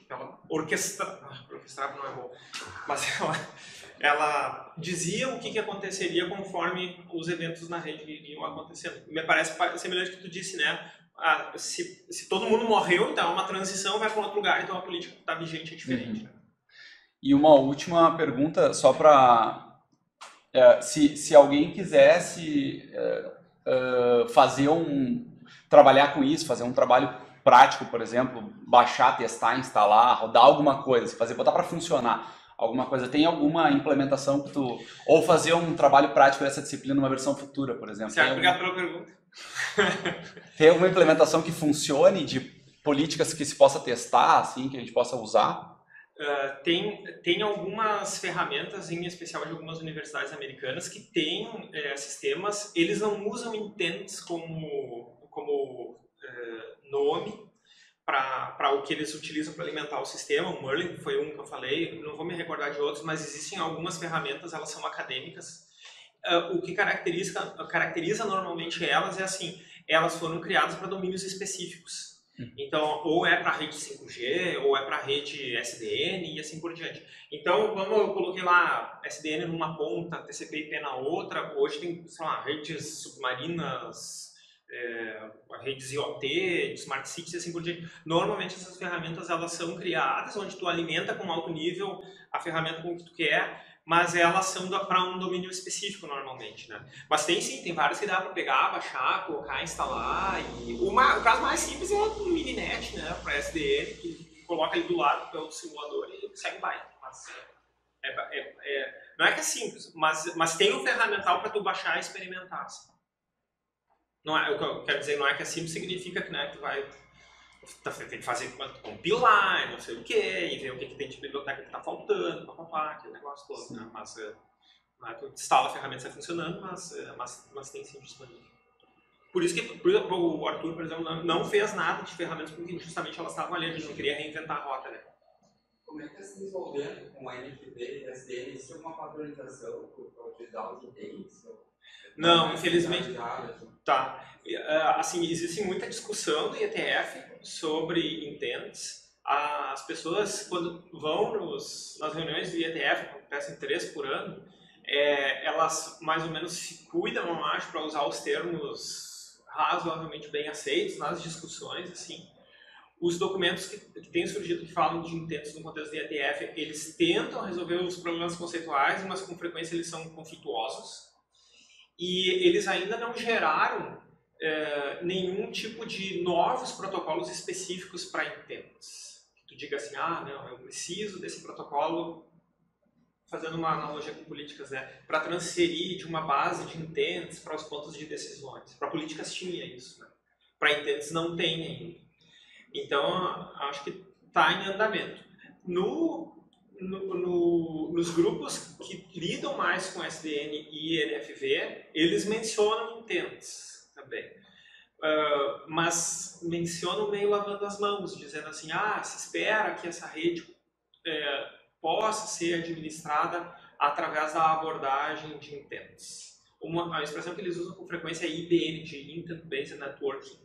Ela orquestrava não é bom, mas ela dizia o que aconteceria conforme os eventos na rede iriam acontecendo. Me parece semelhante ao que tu disse, né? Se todo mundo morreu, então é uma transição, vai para outro lugar, então a política que está vigente é diferente. Né? E uma última pergunta, só para... se alguém quisesse... trabalhar com isso, fazer um trabalho prático, por exemplo, baixar, testar, instalar, rodar alguma coisa, botar para funcionar alguma coisa, tem alguma implementação que tu... Ou fazer um trabalho prático dessa disciplina numa versão futura, por exemplo? Certo, obrigado pela pergunta. Tem alguma implementação que funcione, de políticas que se possa testar, assim, que a gente possa usar? Tem algumas ferramentas, em especial de algumas universidades americanas, que têm sistemas. Eles não usam intents como nome para o que eles utilizam para alimentar o sistema. O Merlin foi um que eu falei, não vou me recordar de outros, mas existem algumas ferramentas, elas são acadêmicas. O que caracteriza normalmente elas é assim, elas foram criadas para domínios específicos. Então, ou é para rede 5G, ou é para rede SDN e assim por diante. Então, como eu coloquei lá SDN numa ponta, TCP/IP na outra, hoje tem, sei lá, redes submarinas, redes IoT, Smart Cities e assim por diante. Normalmente essas ferramentas elas são criadas, onde tu alimenta com alto nível a ferramenta com o que tu quer, mas elas são para um domínio específico normalmente, né? Mas tem várias que dá para pegar, baixar, colocar, instalar. E o caso mais simples é o Mininet, né? Para SDN, que coloca ali do lado do simulador e segue vai. Mas não é que é simples, mas tem um ferramental para tu baixar e experimentar. Assim. Não é, o que eu quero dizer, não é que é simples, significa que, né, tu vai Você tem que fazer, compilar, não sei o que, e ver o que tem de biblioteca que está faltando, aquele negócio todo, né? Mas não é tu instala a ferramenta e está funcionando, mas tem sim disponível. Por isso que o Arthur, por exemplo, não fez nada de ferramentas porque justamente elas estavam ali, a gente não queria reinventar a rota, né? Como é que está se desenvolvendo com a NFV e SDN? Existe alguma padronização para utilizar os itens? Não, infelizmente. Tá. Assim, existe muita discussão do IETF sobre intents. As pessoas, quando vão nas reuniões do IETF, que acontecem 3 por ano, elas mais ou menos se cuidam, eu acho, para usar os termos razoavelmente bem aceitos nas discussões, assim. Os documentos que têm surgido que falam de intents no contexto do IETF, eles tentam resolver os problemas conceituais, mas com frequência eles são conflituosos. E eles ainda não geraram nenhum tipo de novos protocolos específicos para intents. Que tu diga assim, não, eu preciso desse protocolo, fazendo uma analogia com políticas, né, para transferir de uma base de intents para os pontos de decisões. Para políticas tinha isso, né? Para intents não tem ainda. Então, acho que está em andamento. Nos grupos que lidam mais com SDN e NFV, eles mencionam intents também. Mas mencionam meio lavando as mãos, dizendo assim, se espera que essa rede possa ser administrada através da abordagem de intents. A expressão que eles usam com frequência é IBN, de Intent Based Networking.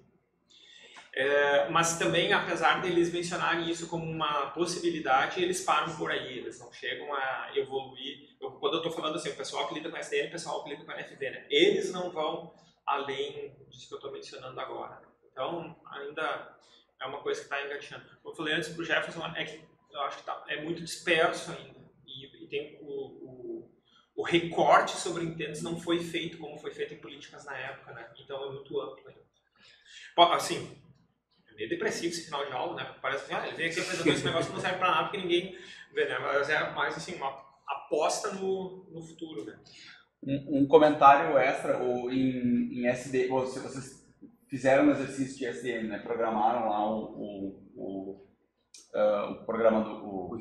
Mas também, apesar deles mencionarem isso como uma possibilidade, eles param por aí, eles não chegam a evoluir. Quando eu estou falando assim, o pessoal que lida com SDN, o pessoal que lida com NFV, né? Eles não vão além disso que eu estou mencionando agora. Então, ainda é uma coisa que está engatinhando. Como eu falei antes para o Jefferson, que eu acho que é muito disperso ainda. E tem o recorte sobre intents não foi feito como foi feito em políticas na época, né? Então, é muito amplo ainda. Assim, meio depressivo esse final de aula, né? Parece assim, ele veio aqui apresentar esse negócio que não serve pra nada porque ninguém vê, né? Mas é mais assim, uma aposta no futuro, né? Um comentário extra, em SD, vocês fizeram um exercício de SDN, né? Programaram lá o programa o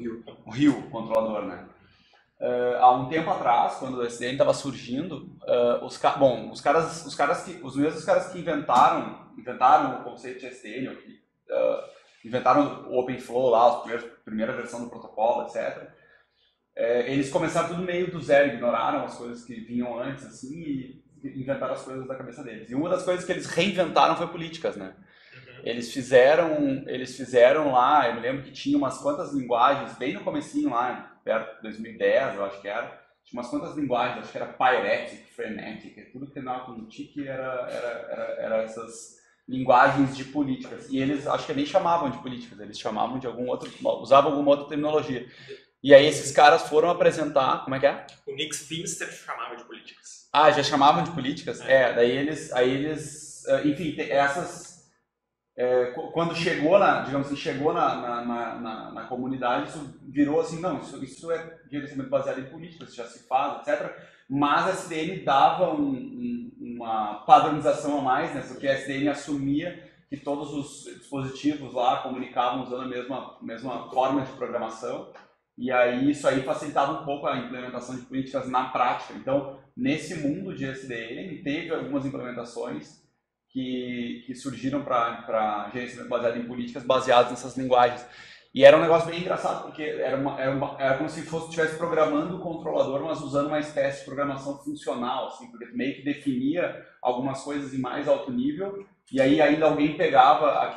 Rio, controlador, né? Há um tempo atrás, quando o SDN estava surgindo, os mesmos caras que inventaram o conceito de SDN, ou que inventaram o OpenFlow lá, a primeira versão do protocolo, etc. Eles começaram tudo meio do zero, ignoraram as coisas que vinham antes, assim, e inventaram as coisas da cabeça deles. E uma das coisas que eles reinventaram foi políticas, né? Eles fizeram lá, eu me lembro que tinha umas quantas linguagens, bem no comecinho lá, perto de 2010, eu acho que era, tinha umas quantas linguagens, acho que era Pyretic, Frenetic, tudo que terminava com TIC era essas linguagens de políticas. E eles, acho que nem chamavam de políticas, eles chamavam de usavam alguma outra terminologia. E aí esses caras foram apresentar, como é que é? O Nick Spinster chamava de políticas. Já chamavam de políticas? Daí eles, enfim, essas... quando chegou na comunidade, isso virou assim, não, isso é gerenciamento baseado em políticas, já se faz, etc. Mas a SDN dava uma padronização a mais, né, porque a SDN assumia que todos os dispositivos lá comunicavam usando a mesma forma de programação, e aí isso aí facilitava um pouco a implementação de políticas na prática. Então, nesse mundo de SDN, teve algumas implementações que surgiram para gerenciamento baseado em políticas baseadas nessas linguagens. E era um negócio bem engraçado, porque era como se estivesse programando o controlador, mas usando uma espécie de programação funcional, assim, porque meio que definia algumas coisas em mais alto nível, e aí ainda alguém pegava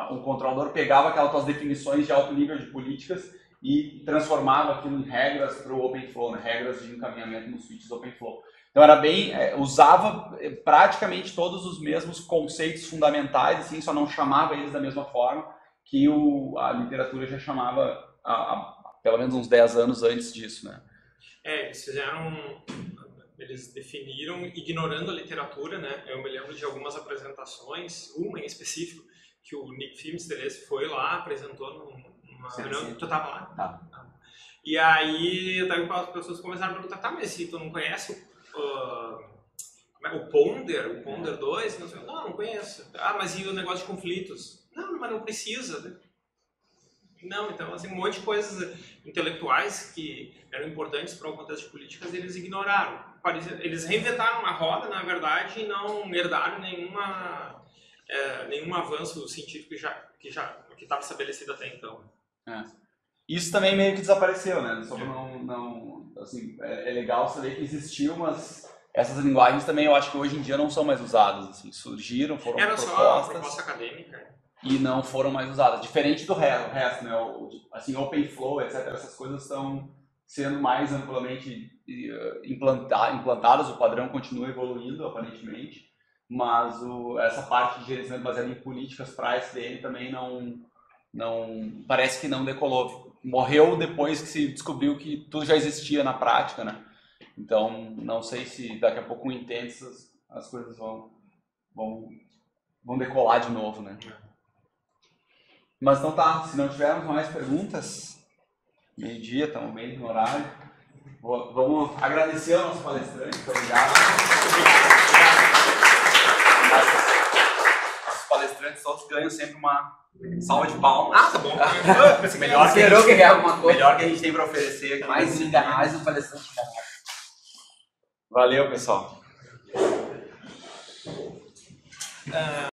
o controlador pegava aquelas tuas definições de alto nível de políticas e transformava aquilo em regras para o OpenFlow, né? Regras de encaminhamento nos switches OpenFlow. Então era usava praticamente todos os mesmos conceitos fundamentais, assim, só não chamava eles da mesma forma que a literatura já chamava há pelo menos uns 10 anos antes disso, né? Eles definiram ignorando a literatura, né? Eu me lembro de algumas apresentações, uma em específico, que o Nick Filmster foi lá, apresentou numa reunião, tu estava lá? Tá. E aí as pessoas começaram a perguntar, mas se tu não conhece como O Ponder 2, não conheço. Ah, mas e o negócio de conflitos? Não, mas não precisa. Não, então, assim, um monte de coisas intelectuais que eram importantes para o contexto de políticas, eles ignoraram. Eles reinventaram uma roda, na verdade, e não herdaram nenhum avanço científico que estava estabelecido até então. Isso também meio que desapareceu, né? Só não assim, é legal saber que existiu, mas essas linguagens também eu acho que hoje em dia não são mais usadas. Assim, surgiram, foram Era propostas. só uma proposta acadêmica. E não foram mais usadas. Diferente do resto, né? Assim, OpenFlow, etc. Essas coisas estão sendo mais amplamente implantadas, o padrão continua evoluindo, aparentemente, mas essa parte de gerenciamento baseada em políticas para SDN também não parece que não decolou. Morreu depois que se descobriu que tudo já existia na prática, né? Então, não sei se daqui a pouco com intensas as coisas vão decolar de novo, né? Mas então tá, se não tivermos mais perguntas, meio-dia, estamos bem no horário. Vamos agradecer ao nosso palestrante, obrigado. Os palestrantes todos ganham sempre uma salva de palmas. Ah, tá bom. Melhor que a gente tem para oferecer aqui. Mais um palestrante enganado. Valeu, pessoal.